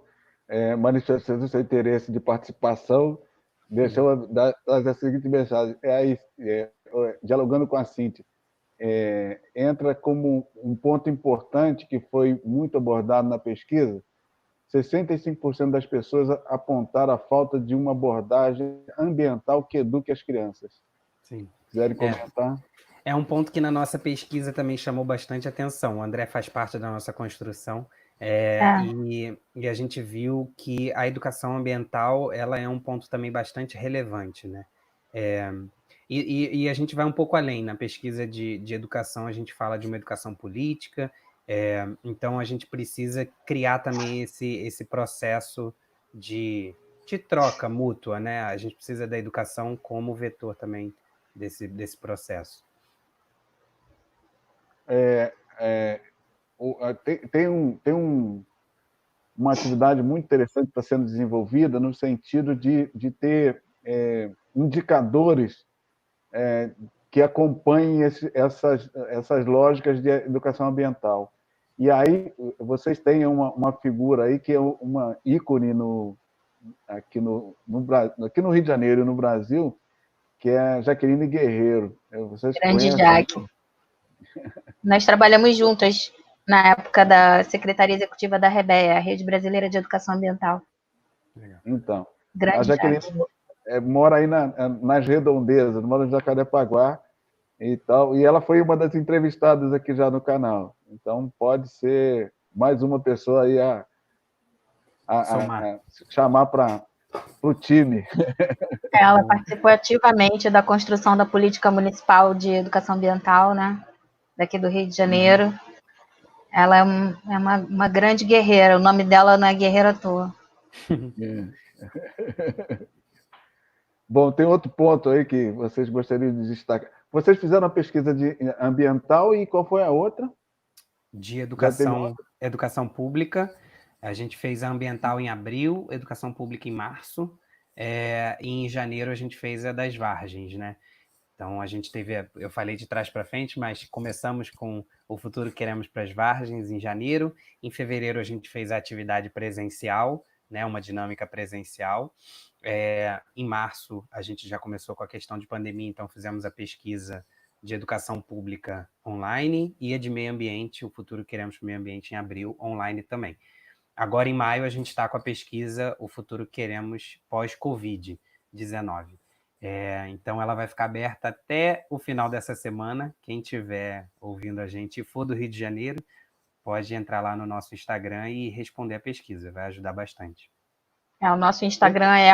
manifestando seu interesse de participação, deixou a seguinte mensagem, dialogando com a Cíntia, entra como um ponto importante que foi muito abordado na pesquisa. 65% das pessoas apontaram a falta de uma abordagem ambiental que eduque as crianças. Sim. Quiserem comentar? É um ponto que na nossa pesquisa também chamou bastante atenção. O André faz parte da nossa construção e a gente viu que a educação ambiental ela é um ponto também bastante relevante, né? E a gente vai um pouco além. Na pesquisa de educação, a gente fala de uma educação política, então a gente precisa criar também esse processo de troca mútua, né? A gente precisa da educação como vetor também desse processo. Tem uma atividade muito interessante que está sendo desenvolvida no sentido de ter indicadores que acompanhem essas lógicas de educação ambiental. E aí vocês têm uma figura aí que é uma ícone aqui no Rio de Janeiro e no Brasil, que é a Jaqueline Guerreiro. Vocês Grande conhecem? Jaque. Nós trabalhamos juntas na época da Secretaria Executiva da REBEA, a Rede Brasileira de Educação Ambiental. Então, Grande a Jaqueline mora aí nas redondezas, mora no Jacarepaguá e tal, e ela foi uma das entrevistadas aqui já no canal. Então, pode ser mais uma pessoa aí a chamar para o time. Ela participou ativamente da construção da política municipal de educação ambiental, né? Daqui do Rio de Janeiro. Ela é uma grande guerreira. O nome dela não é guerreira à toa. Bom, tem outro ponto aí que vocês gostariam de destacar. Vocês fizeram a pesquisa de ambiental e qual foi a outra? De educação pública. A gente fez a ambiental em abril, educação pública em março, e em janeiro a gente fez a das Vargens, né? Então a gente teve, eu falei de trás para frente, mas começamos com o futuro que queremos para as Vargens em janeiro. Em fevereiro a gente fez a atividade presencial, né? Uma dinâmica presencial. Em março a gente já começou com a questão de pandemia, então fizemos a pesquisa de educação pública online e a de meio ambiente, o futuro que queremos para o meio ambiente em abril, online também. Agora, em maio, a gente está com a pesquisa O Futuro que Queremos Pós-Covid-19. Então, ela vai ficar aberta até o final dessa semana. Quem estiver ouvindo a gente e for do Rio de Janeiro, pode entrar lá no nosso Instagram e responder a pesquisa. Vai ajudar bastante. O nosso Instagram é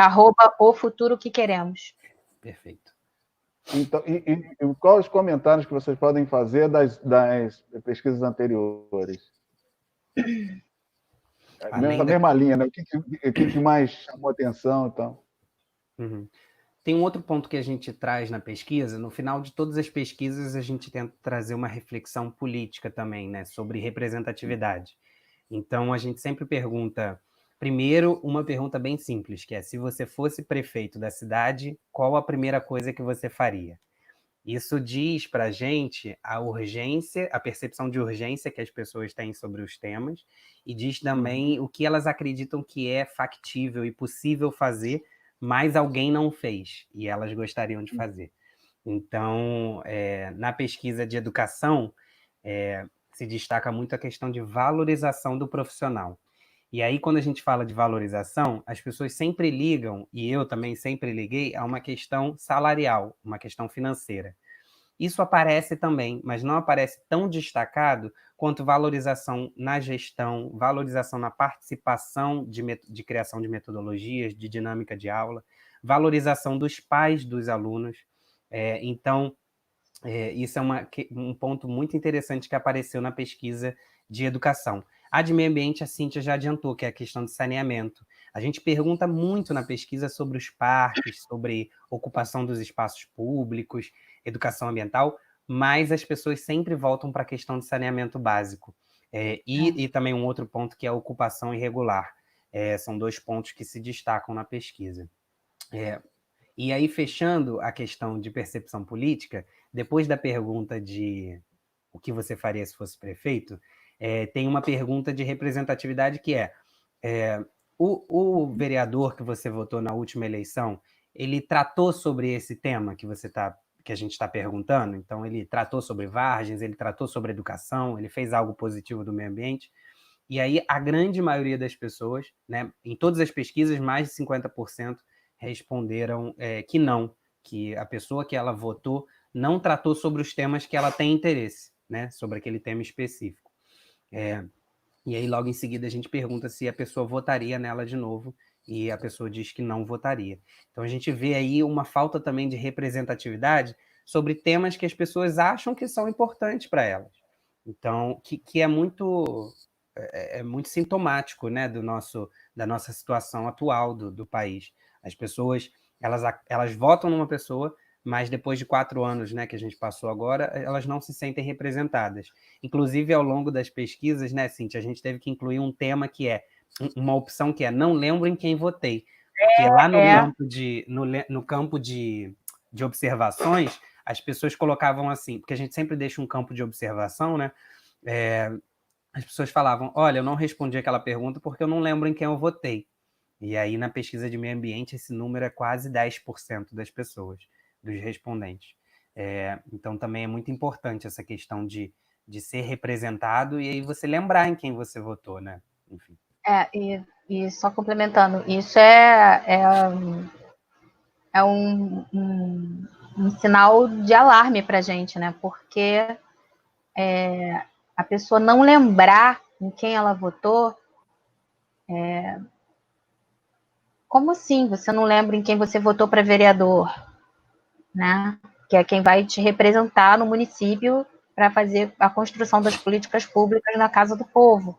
@ofuturoquequeremos. Perfeito. Então, e quais os comentários que vocês podem fazer das pesquisas anteriores? Na mesma linha, né? O que mais chamou atenção? Então? Uhum. Tem um outro ponto que a gente traz na pesquisa. No final de todas as pesquisas, a gente tenta trazer uma reflexão política também, né, sobre representatividade. Então, a gente sempre pergunta, primeiro, uma pergunta bem simples, que é: se você fosse prefeito da cidade, qual a primeira coisa que você faria? Isso diz para a gente a urgência, a percepção de urgência que as pessoas têm sobre os temas, e diz também o que elas acreditam que é factível e possível fazer, mas alguém não fez, e elas gostariam de fazer. Então, na pesquisa de educação, se destaca muito a questão de valorização do profissional. E aí, quando a gente fala de valorização, as pessoas sempre ligam, e eu também sempre liguei, a uma questão salarial, uma questão financeira. isso aparece também, mas não aparece tão destacado quanto valorização na gestão, valorização na participação de criação de metodologias, de dinâmica de aula, valorização dos pais dos alunos. Então, isso é um ponto muito interessante que apareceu na pesquisa de educação. A de meio ambiente, a Cíntia já adiantou, que é a questão de saneamento. A gente pergunta muito na pesquisa sobre os parques, sobre ocupação dos espaços públicos, educação ambiental, mas as pessoas sempre voltam para a questão de saneamento básico. E também um outro ponto que é a ocupação irregular. São 2 pontos que se destacam na pesquisa. E aí, fechando a questão de percepção política, depois da pergunta de o que você faria se fosse prefeito, tem uma pergunta de representatividade que o vereador que você votou na última eleição, ele tratou sobre esse tema que a gente está perguntando? Então, ele tratou sobre Vargens, ele tratou sobre educação, ele fez algo positivo do meio ambiente? E aí, a grande maioria das pessoas, né, em todas as pesquisas, mais de 50% responderam que não, que a pessoa que ela votou não tratou sobre os temas que ela tem interesse, né, sobre aquele tema específico. E aí, logo em seguida, a gente pergunta se a pessoa votaria nela de novo, e a pessoa diz que não votaria. Então, a gente vê aí uma falta também de representatividade sobre temas que as pessoas acham que são importantes para elas. Então, que é muito sintomático, né, da nossa situação atual do país. As pessoas, elas votam numa pessoa, mas depois de 4 anos, né, que a gente passou agora, elas não se sentem representadas. Inclusive, ao longo das pesquisas, né, Cíntia, a gente teve que incluir um tema que é uma opção que é não lembro em quem votei. Porque lá no campo de observações, as pessoas colocavam assim, porque a gente sempre deixa um campo de observação, né? As pessoas falavam, olha, eu não respondi aquela pergunta porque eu não lembro em quem eu votei. E aí, na pesquisa de meio ambiente, esse número é quase 10% das pessoas, dos respondentes. Então, também é muito importante essa questão de ser representado e aí você lembrar em quem você votou, né? Enfim. E só complementando, isso é um sinal de alarme para a gente, né? Porque a pessoa não lembrar em quem ela votou, como assim? Você não lembra em quem você votou para vereador, né? Que é quem vai te representar no município para fazer a construção das políticas públicas na casa do povo.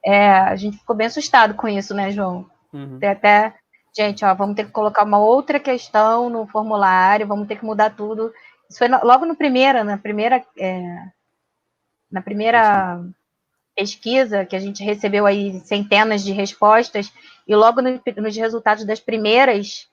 A gente ficou bem assustado com isso, né, João? Uhum. Tem até, gente, vamos ter que colocar uma outra questão no formulário, vamos ter que mudar tudo. Isso foi logo na primeira pesquisa, que a gente recebeu aí centenas de respostas, e logo nos resultados das primeiras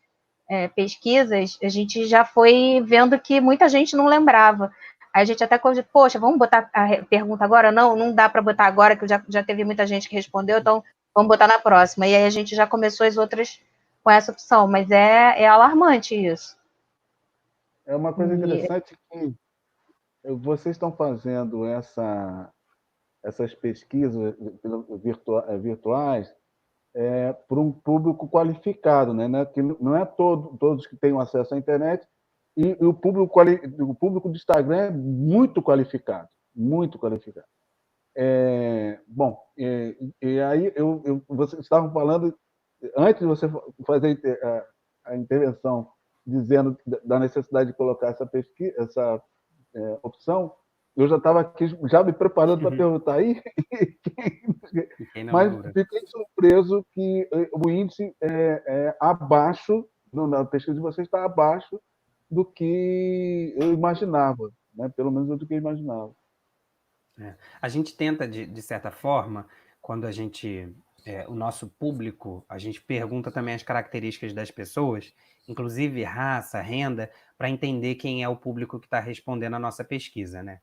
pesquisas, a gente já foi vendo que muita gente não lembrava. Aí a gente até cogitou, poxa, vamos botar a pergunta agora? Não dá para botar agora, que já teve muita gente que respondeu, então vamos botar na próxima. E aí a gente já começou as outras com essa opção, mas é alarmante isso. É uma coisa interessante que vocês estão fazendo essas pesquisas virtuais para um público qualificado, né? Que não é todos que têm acesso à internet, e o público do Instagram é muito qualificado, muito qualificado. Bom, e aí vocês estavam falando, antes de você fazer a intervenção, dizendo da necessidade de colocar essa pesquisa, essa opção, eu já estava aqui já me preparando para perguntar aí, mas fiquei surpreso que o índice é abaixo, na pesquisa de vocês está abaixo do que eu imaginava, né? Pelo menos do que eu imaginava. A gente tenta, de certa forma, quando o nosso público, a gente pergunta também as características das pessoas, inclusive raça, renda, para entender quem é o público que está respondendo a nossa pesquisa, né?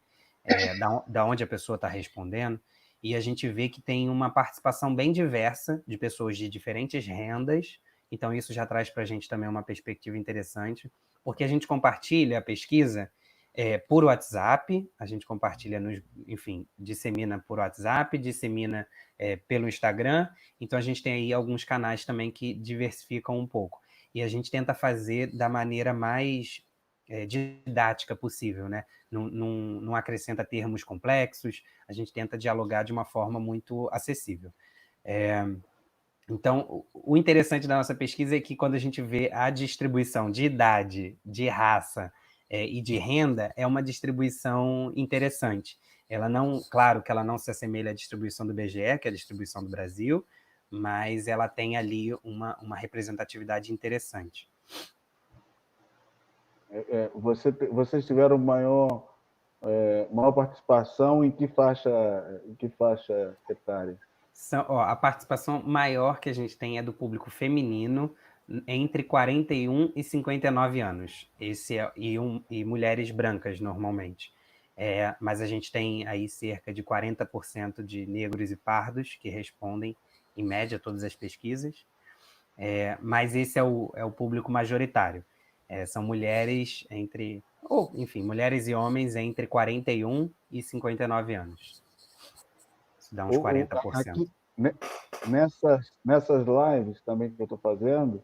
Da onde a pessoa está respondendo, e a gente vê que tem uma participação bem diversa de pessoas de diferentes rendas, então isso já traz para a gente também uma perspectiva interessante, porque a gente compartilha a pesquisa por WhatsApp, a gente compartilha, enfim, dissemina por WhatsApp, dissemina pelo Instagram, então a gente tem aí alguns canais também que diversificam um pouco. E a gente tenta fazer da maneira mais didática possível, né? Não acrescenta termos complexos, a gente tenta dialogar de uma forma muito acessível. Então, o interessante da nossa pesquisa é que quando a gente vê a distribuição de idade, de raça e de renda, é uma distribuição interessante. Ela não, claro que ela não se assemelha à distribuição do IBGE, que é a distribuição do Brasil, mas ela tem ali uma representatividade interessante. Vocês tiveram maior participação em que faixa etária? A participação maior que a gente tem é do público feminino, entre 41 e 59 anos. E mulheres brancas, normalmente. Mas a gente tem aí cerca de 40% de negros e pardos que respondem, em média, todas as pesquisas. Mas esse é o público majoritário. São mulheres mulheres e homens entre 41 e 59 anos. Isso dá uns 40%. Aqui, nessas lives também que eu estou fazendo,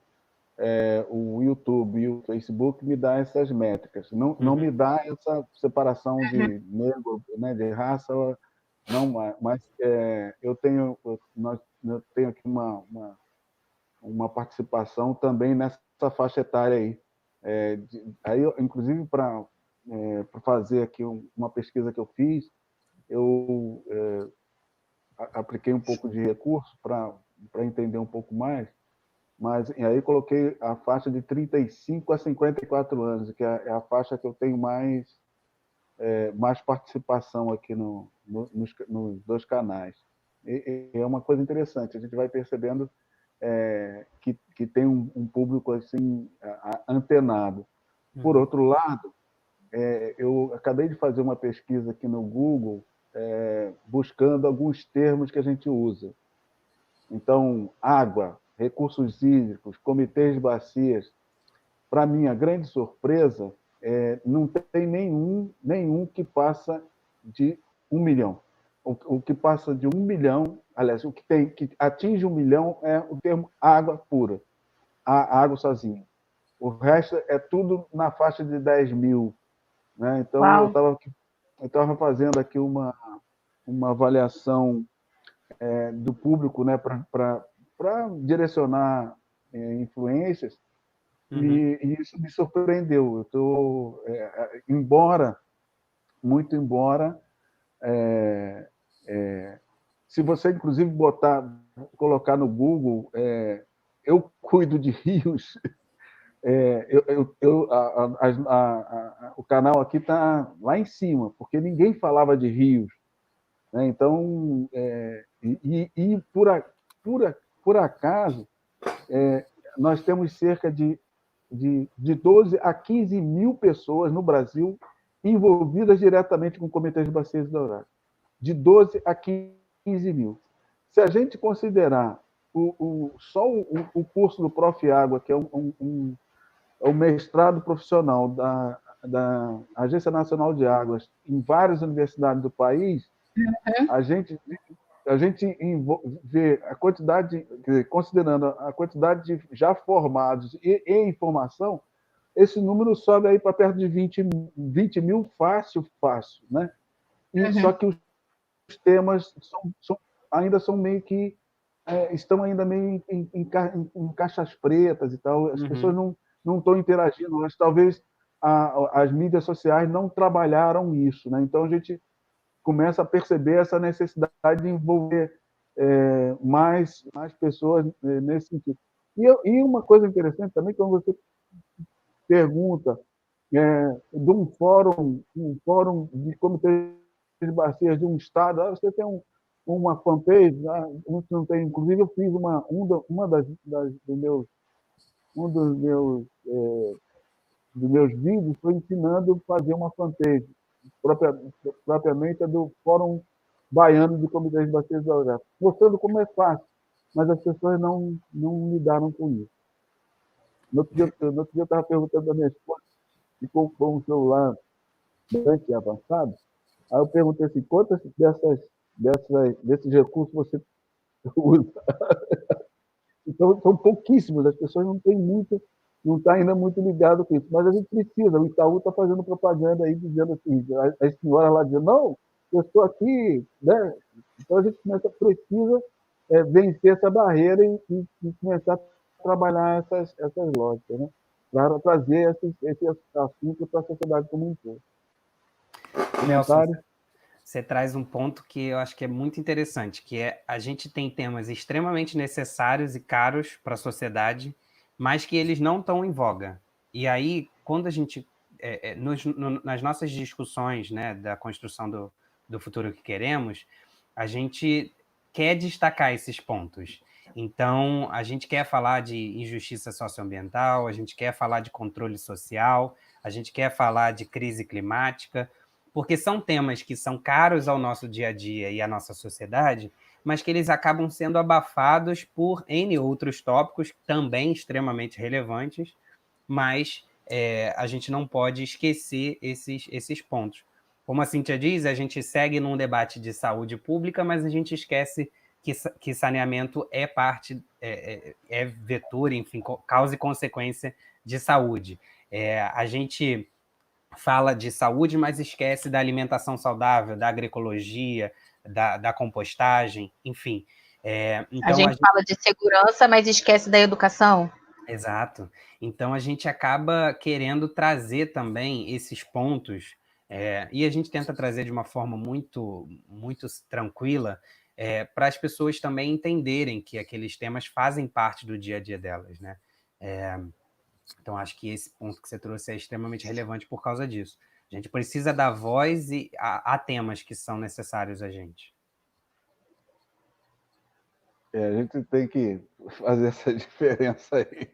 o YouTube e o Facebook me dá essas métricas. Não me dá essa separação de negro, né, de raça, não, mas eu tenho aqui uma participação também nessa faixa etária aí. Inclusive, para fazer aqui uma pesquisa que eu fiz, eu apliquei um pouco de recurso para entender um pouco mais, mas aí coloquei a faixa de 35 a 54 anos, que é a faixa que eu tenho mais participação aqui nos dois canais. E é uma coisa interessante, a gente vai percebendo que tem um público assim antenado. Por outro lado, eu acabei de fazer uma pesquisa aqui no Google buscando alguns termos que a gente usa. Então, água, recursos hídricos, comitês de bacias. Para minha grande surpresa, não tem nenhum que passa de 1 milhão. O que passa de 1 milhão, aliás, o que atinge 1 milhão é o termo água pura, a água sozinha. O resto é tudo na faixa de 10 mil. Né? Então, eu estava fazendo aqui uma avaliação do público, né, para direcionar influências, e isso me surpreendeu. Muito embora, se você, inclusive, colocar no Google, eu cuido de rios, o canal aqui está lá em cima, porque ninguém falava de rios. Né? Então, por acaso, nós temos cerca de 12 a 15 mil pessoas no Brasil envolvidas diretamente com comitês de bacias hidrográficas. De 12 a 15 mil. Se a gente considerar só o curso do Prof. Água, que é o mestrado profissional da Agência Nacional de Águas em várias universidades do país, a gente vê a quantidade, considerando a quantidade de já formados e informação, esse número sobe aí para perto de 20 mil fácil, né? Só que os temas ainda são meio que estão ainda meio em caixas pretas e tal. As pessoas não estão interagindo, mas talvez as mídias sociais não trabalharam isso, né? Então a gente começa a perceber essa necessidade de envolver mais pessoas nesse sentido. E uma coisa interessante também, quando você pergunta de um fórum de comitê de bacias de um estado, você tem uma fanpage, não tem, inclusive eu fiz dos meus vídeos foi ensinando a fazer uma fanpage, propriamente do Fórum Baiano de Comitês de Bacias Hidrográficas, mostrando como é fácil, mas as pessoas não lidaram com isso. No outro dia eu estava perguntando à minha esposa, que comprou um celular bastante avançado, aí eu perguntei assim, quantas desses recursos você usa? Então, são pouquíssimos, as pessoas não têm não está ainda muito ligado com isso, mas a gente precisa. O Itaú está fazendo propaganda aí, dizendo assim, as senhoras lá dizendo, não, eu estou aqui, né? Então a gente precisa vencer essa barreira e começar a trabalhar essas lógicas, né? Para trazer esse assunto para a sociedade como um todo. Nelson, você traz um ponto que eu acho que é muito interessante, que é a gente tem temas extremamente necessários e caros para a sociedade, mas que eles não estão em voga. E aí, quando a gente, nas nossas discussões, né, da construção do futuro que queremos, a gente quer destacar esses pontos. Então, a gente quer falar de injustiça socioambiental, a gente quer falar de controle social, a gente quer falar de crise climática, porque são temas que são caros ao nosso dia a dia e à nossa sociedade, mas que eles acabam sendo abafados por N outros tópicos também extremamente relevantes, mas a gente não pode esquecer esses pontos. Como a Cíntia diz, a gente segue num debate de saúde pública, mas a gente esquece que saneamento é parte, é vetor, enfim, causa e consequência de saúde. A gente fala de saúde, mas esquece da alimentação saudável, da agroecologia, da compostagem, enfim. A gente fala de segurança, mas esquece da educação. Exato. Então a gente acaba querendo trazer também esses pontos, e a gente tenta trazer de uma forma muito, muito tranquila, para as pessoas também entenderem que aqueles temas fazem parte do dia a dia delas, né? Então acho que esse ponto que você trouxe é extremamente relevante por causa disso. A gente precisa dar voz a temas que são necessários a gente. A gente tem que fazer essa diferença aí.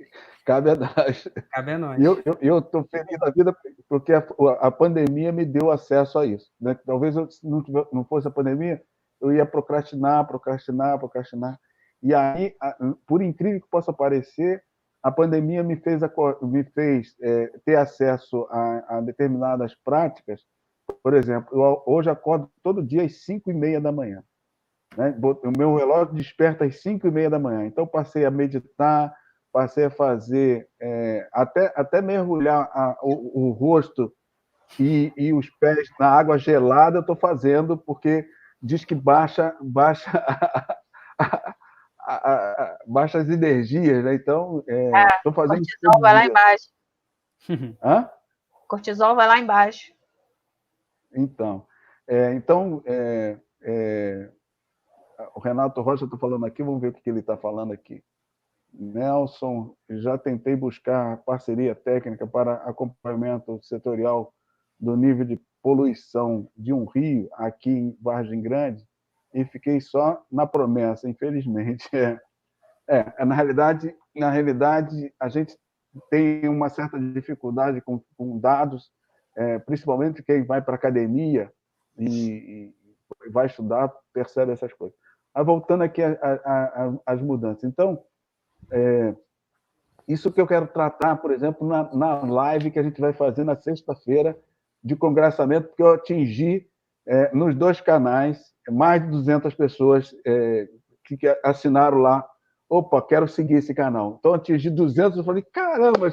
Cabe a nós. Cabe a nós. E eu estou feliz da vida porque a pandemia me deu acesso a isso, né? Talvez se não fosse a pandemia, eu ia procrastinar. E aí, por incrível que possa parecer, a pandemia me fez ter acesso a determinadas práticas. Por exemplo, eu hoje acordo todo dia às 5h30 da manhã. Né? O meu relógio desperta às 5h30 da manhã. Então, passei a meditar, passei a fazer, até mergulhar o rosto e os pés na água gelada, eu estou fazendo, porque diz que baixa baixa as energias, né? Então, estou fazendo isso todo cortisol vai lá dia. embaixo. Hã? Cortisol vai lá embaixo. Então, o Renato Rocha está falando aqui, vamos ver o que ele está falando aqui. Nelson, já tentei buscar parceria técnica para acompanhamento setorial do nível de poluição de um rio aqui em Vargem Grande e fiquei só na promessa, infelizmente. Na realidade, a gente tem uma certa dificuldade com dados, principalmente quem vai para a academia e vai estudar, percebe essas coisas. Mas voltando aqui às mudanças. Então, isso que eu quero tratar, por exemplo, na live que a gente vai fazer na sexta-feira de congressamento, porque eu atingi, nos 2 canais, mais de 200 pessoas que assinaram lá. Opa, quero seguir esse canal. Então, atingi 200, eu falei, caramba,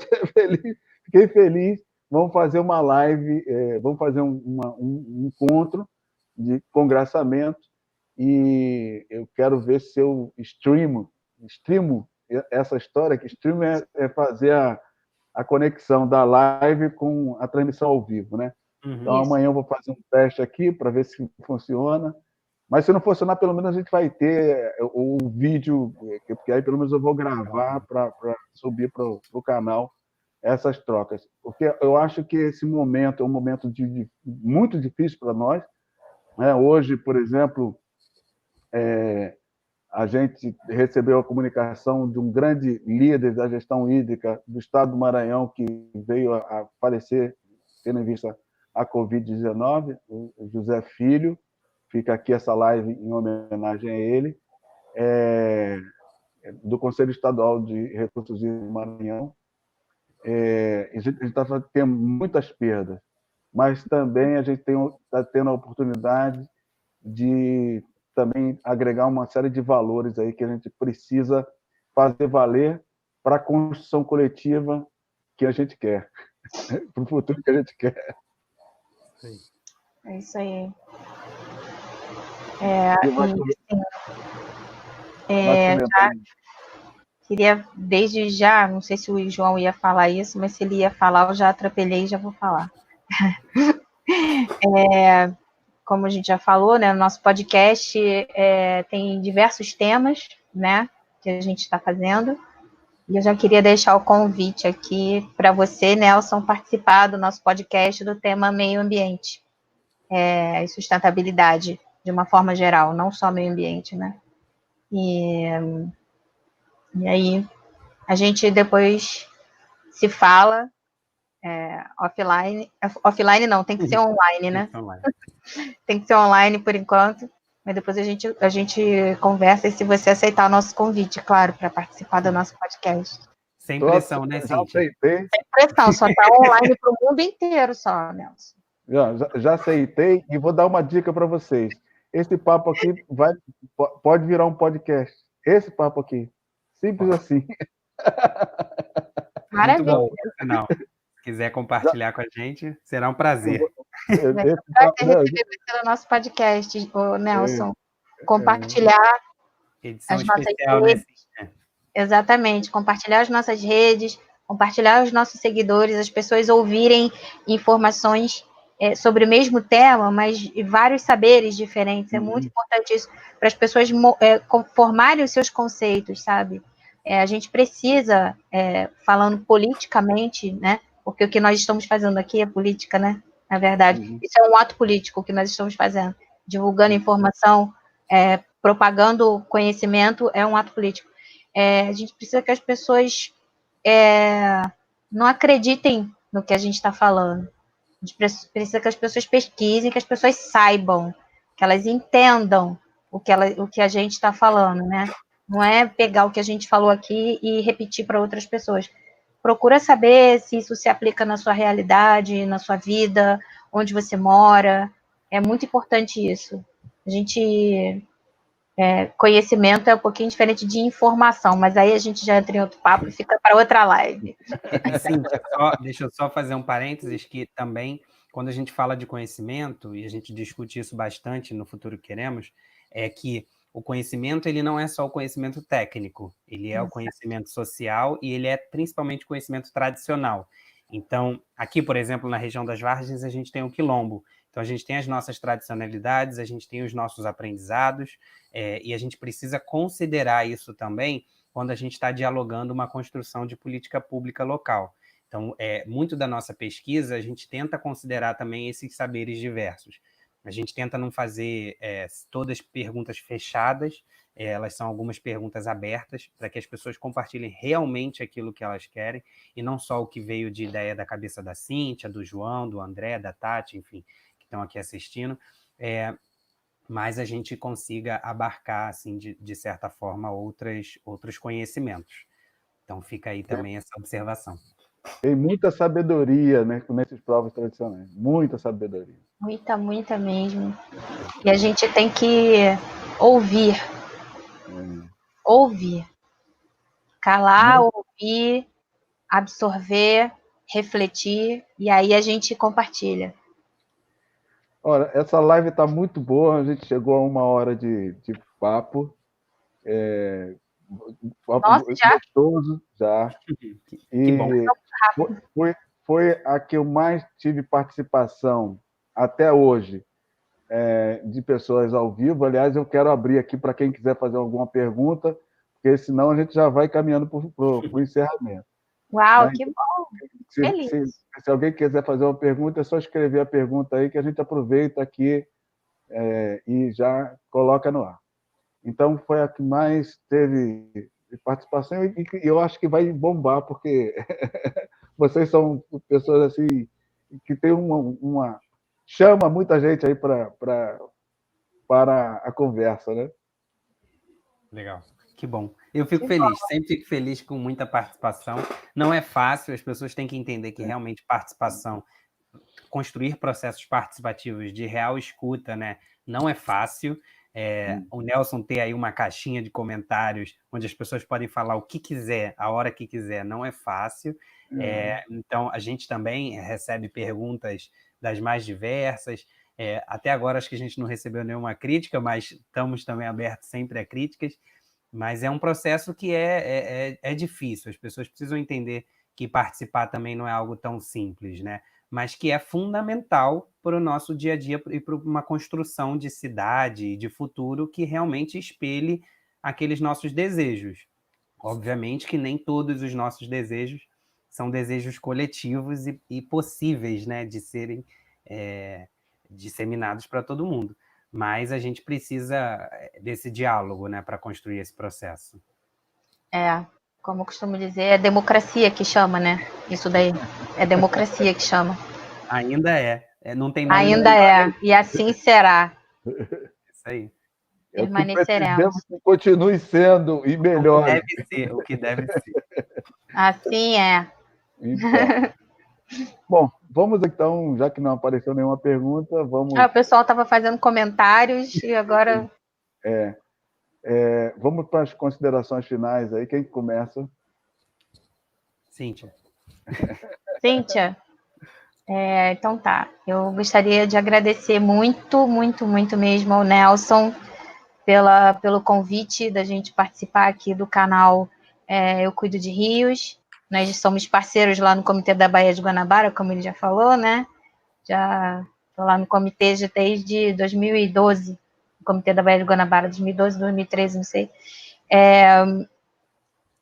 fiquei feliz. Vamos fazer uma live, vamos fazer um encontro de congressamento e eu quero ver se eu streamo essa história, que stream é fazer a conexão da live com a transmissão ao vivo, né? Então, amanhã eu vou fazer um teste aqui para ver se funciona. Mas se não funcionar, pelo menos a gente vai ter o vídeo, porque aí pelo menos eu vou gravar para subir para o canal essas trocas. Porque eu acho que esse momento é um momento muito difícil para nós. Né? Hoje, por exemplo, a gente recebeu a comunicação de um grande líder da gestão hídrica do estado do Maranhão, que veio a falecer, tendo em vista a Covid-19, o José Filho. Fica aqui essa live em homenagem a ele, do Conselho Estadual de Recursos Hídricos do Maranhão. A gente está tendo muitas perdas, mas também a gente está tendo a oportunidade de também agregar uma série de valores aí que a gente precisa fazer valer para a construção coletiva que a gente quer, para o futuro que a gente quer. É isso aí. Queria, desde já, não sei se o João ia falar isso, mas se ele ia falar, eu já atropelei e já vou falar. Como a gente já falou, né, no nosso podcast tem diversos temas, né, que a gente está fazendo. E eu já queria deixar o convite aqui para você, Nelson, participar do nosso podcast do tema meio ambiente e sustentabilidade, de uma forma geral, não só meio ambiente, né? E aí a gente depois se fala offline. Offline não, tem que ser online, né? Tem que ser online por enquanto. Mas depois a gente conversa e se você aceitar o nosso convite, claro, para participar do nosso podcast. Sem pressão, né, Cíntia? Aceitei. Sem pressão, só está online para o mundo inteiro só, Nelson. Já aceitei e vou dar uma dica para vocês. Esse papo aqui pode virar um podcast. Esse papo aqui. Simples assim. Maravilha. Muito bom, não. Se quiser compartilhar com a gente, será um prazer. Prazer receber você no nosso podcast, Nelson. Compartilhar edição as nossas especial, redes. Né? Exatamente, compartilhar as nossas redes, compartilhar os nossos seguidores, as pessoas ouvirem informações sobre o mesmo tema, mas vários saberes diferentes. É muito importante isso para as pessoas formarem os seus conceitos, sabe? A gente precisa, falando politicamente, né? Porque o que nós estamos fazendo aqui é política, né? Na verdade, isso é um ato político que nós estamos fazendo. Divulgando informação, propagando conhecimento, é um ato político. A gente precisa que as pessoas não acreditem no que a gente está falando. A gente precisa que as pessoas pesquisem, que as pessoas saibam, que elas entendam o que a gente está falando, né? Não é pegar o que a gente falou aqui e repetir para outras pessoas. Procura saber se isso se aplica na sua realidade, na sua vida, onde você mora. É muito importante isso. A gente... conhecimento é um pouquinho diferente de informação, mas aí a gente já entra em outro papo e fica para outra live. Cíntia, deixa eu só fazer um parênteses que também, quando a gente fala de conhecimento, e a gente discute isso bastante no Futuro que Queremos, é que o conhecimento ele não é só o conhecimento técnico, ele é o conhecimento social e ele é principalmente conhecimento tradicional. Então, aqui, por exemplo, na região das Vargens, a gente tem o quilombo. Então, a gente tem as nossas tradicionalidades, a gente tem os nossos aprendizados, e a gente precisa considerar isso também quando a gente está dialogando uma construção de política pública local. Então, muito da nossa pesquisa, a gente tenta considerar também esses saberes diversos. A gente tenta não fazer todas perguntas fechadas, elas são algumas perguntas abertas para que as pessoas compartilhem realmente aquilo que elas querem e não só o que veio de ideia da cabeça da Cíntia, do João, do André, da Tati, enfim, que estão aqui assistindo, mas a gente consiga abarcar, assim, de certa forma, outros conhecimentos. Então fica aí também essa observação. Tem muita sabedoria, né, nesses povos tradicionais. Muita sabedoria. Muita mesmo. E a gente tem que ouvir. Ouvir. Calar, ouvir, absorver, refletir, e aí a gente compartilha. Olha, essa live está muito boa, a gente chegou a 1 hora de papo. Papo gostoso já. Que bom. Foi a que eu mais tive participação até hoje de pessoas ao vivo. Aliás, eu quero abrir aqui para quem quiser fazer alguma pergunta, porque senão a gente já vai caminhando para o encerramento. Uau, mas, que bom! Se alguém quiser fazer uma pergunta, é só escrever a pergunta aí que a gente aproveita aqui e já coloca no ar. Então, foi a que mais teve participação e eu acho que vai bombar, porque vocês são pessoas assim que tem chama muita gente aí para a conversa, né? Legal, que bom. Eu fico feliz, sempre fico feliz com muita participação. Não é fácil, as pessoas têm que entender que realmente participação, construir processos participativos de real escuta, né, não é fácil. O Nelson ter aí uma caixinha de comentários onde as pessoas podem falar o que quiser, a hora que quiser, não é fácil. Então, a gente também recebe perguntas das mais diversas. Até agora, acho que a gente não recebeu nenhuma crítica, mas estamos também abertos sempre a críticas. Mas é um processo que é difícil. As pessoas precisam entender que participar também não é algo tão simples, né? Mas que é fundamental para o nosso dia a dia e para uma construção de cidade e de futuro que realmente espelhe aqueles nossos desejos. Obviamente que nem todos os nossos desejos são desejos coletivos e possíveis, né, de serem disseminados para todo mundo. Mas a gente precisa desse diálogo, né, para construir esse processo. Como eu costumo dizer, é democracia que chama, né? Isso daí. É democracia que chama. Ainda não tem nome. Ainda é. E assim será. Isso aí. É o que Permaneceremos. pretendemos que continue sendo e melhor. O que deve ser. Assim é. Então. Bom, vamos então, já que não apareceu nenhuma pergunta, vamos. O pessoal estava fazendo comentários e agora. Vamos para as considerações finais aí. Quem começa? Cíntia. Cíntia? Então tá. Eu gostaria de agradecer muito, muito, muito mesmo ao Nelson pelo convite da gente participar aqui do canal Eu Cuido de Rios. Nós somos parceiros lá no Comitê da Baía de Guanabara, como ele já falou, né? Já estou lá no comitê desde 2012, no Comitê da Baía de Guanabara, 2012, 2013, não sei.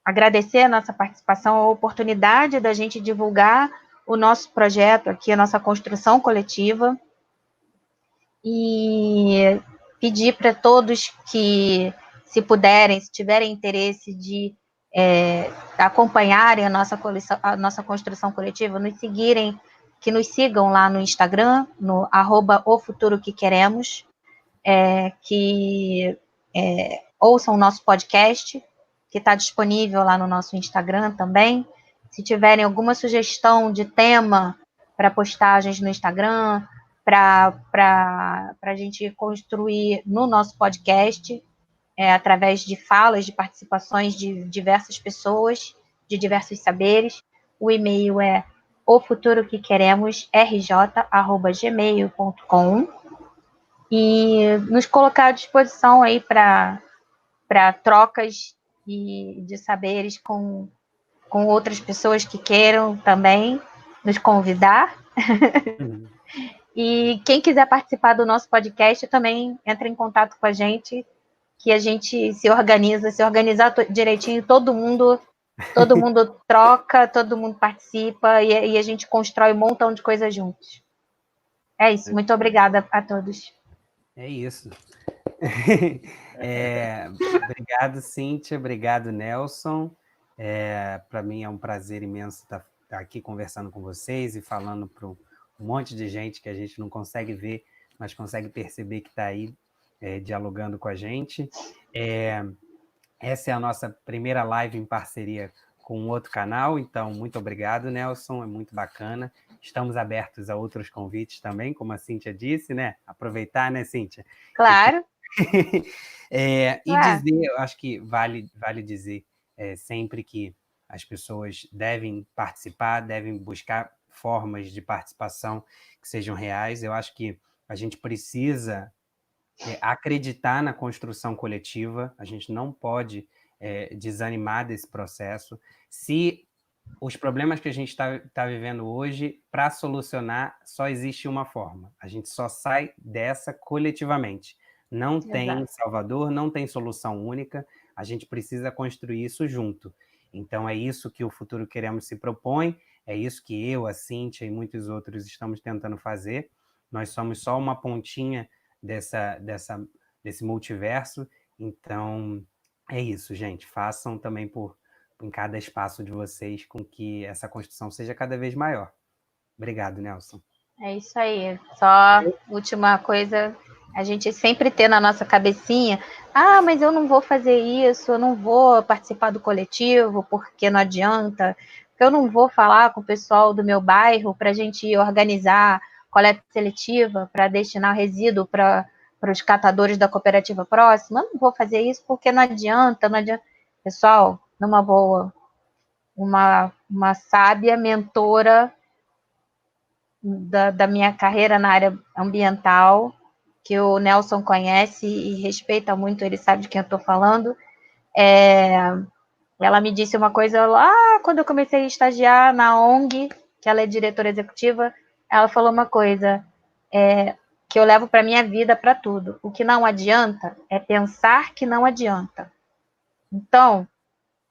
Agradecer a nossa participação, a oportunidade da gente divulgar o nosso projeto aqui, a nossa construção coletiva, e pedir para todos que, se puderem, se tiverem interesse de acompanharem a nossa construção coletiva, nos seguirem, que nos sigam lá no Instagram, no @ofuturoquequeremos, que ouçam o nosso podcast, que está disponível lá no nosso Instagram também. Se tiverem alguma sugestão de tema para postagens no Instagram, para a gente construir no nosso podcast, através de falas, de participações de diversas pessoas, de diversos saberes. O e-mail é ofuturoquequeremos@gmail.com, e nos colocar à disposição aí para trocas de saberes com outras pessoas que queiram também nos convidar. E quem quiser participar do nosso podcast também entra em contato com a gente, que a gente se organizar direitinho, todo mundo troca, todo mundo participa e a gente constrói um montão de coisas juntos. É isso, muito obrigada a todos. É isso. Obrigado, Cíntia, obrigado, Nelson. Para mim é um prazer imenso estar aqui conversando com vocês e falando para um monte de gente que a gente não consegue ver, mas consegue perceber que está aí dialogando com a gente. Essa é a nossa primeira live em parceria com outro canal, então muito obrigado, Nelson, é muito bacana. Estamos abertos a outros convites também, como a Cíntia disse, né? Aproveitar, né, Cíntia? Claro. E dizer, eu acho que vale dizer sempre que as pessoas devem participar, devem buscar formas de participação que sejam reais. Eu acho que a gente precisa acreditar na construção coletiva, a gente não pode desanimar desse processo. Se os problemas que a gente está vivendo hoje, para solucionar, só existe uma forma. A gente só sai dessa coletivamente. Não tem salvador, não tem solução única, a gente precisa construir isso junto. Então, é isso que o Futuro Queremos se propõe, é isso que eu, a Cíntia e muitos outros estamos tentando fazer. Nós somos só uma pontinha desse multiverso, então é isso, gente. Façam também em cada espaço de vocês com que essa construção seja cada vez maior. Obrigado, Nelson. É isso aí. Só última coisa, a gente sempre ter na nossa cabecinha, mas eu não vou fazer isso, eu não vou participar do coletivo, porque não adianta, eu não vou falar com o pessoal do meu bairro para a gente organizar coleta seletiva para destinar o resíduo para os catadores da cooperativa próxima, eu não vou fazer isso porque não adianta. Pessoal, numa boa, uma sábia mentora da minha carreira na área ambiental, que o Nelson conhece e respeita muito, ele sabe de quem eu estou falando. Ela me disse uma coisa lá quando eu comecei a estagiar na ONG, que ela é diretora executiva. Ela falou uma coisa que eu levo para minha vida, para tudo. O que não adianta é pensar que não adianta. Então,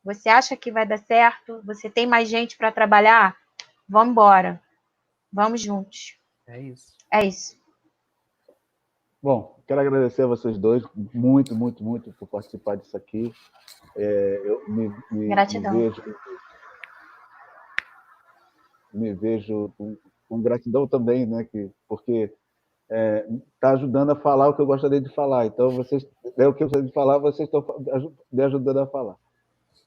você acha que vai dar certo? Você tem mais gente para trabalhar? Vamos embora. Vamos juntos. É isso. É isso. Bom, quero agradecer a vocês dois muito, muito, muito por participar disso aqui. Eu Gratidão. Me vejo com gratidão também, né? Porque está ajudando a falar o que eu gostaria de falar. Então, vocês, o que eu gostaria de falar, vocês estão me ajudando a falar.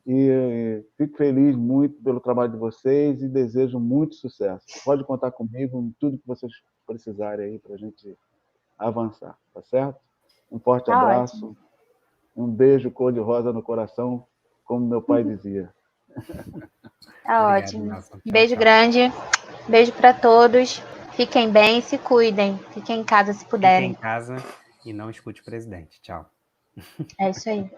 E fico feliz muito pelo trabalho de vocês e desejo muito sucesso. Pode contar comigo em tudo que vocês precisarem aí para a gente avançar, tá certo? Um forte abraço, Ótimo. um beijo cor-de-rosa no coração, como meu pai dizia. Tá Obrigado, ótimo. Nelson. Tchau, Beijo tchau. grande. Beijo para todos. Fiquem bem, se cuidem. Fiquem em casa se Fiquem puderem. em casa e não escute o presidente. Tchau. É isso aí.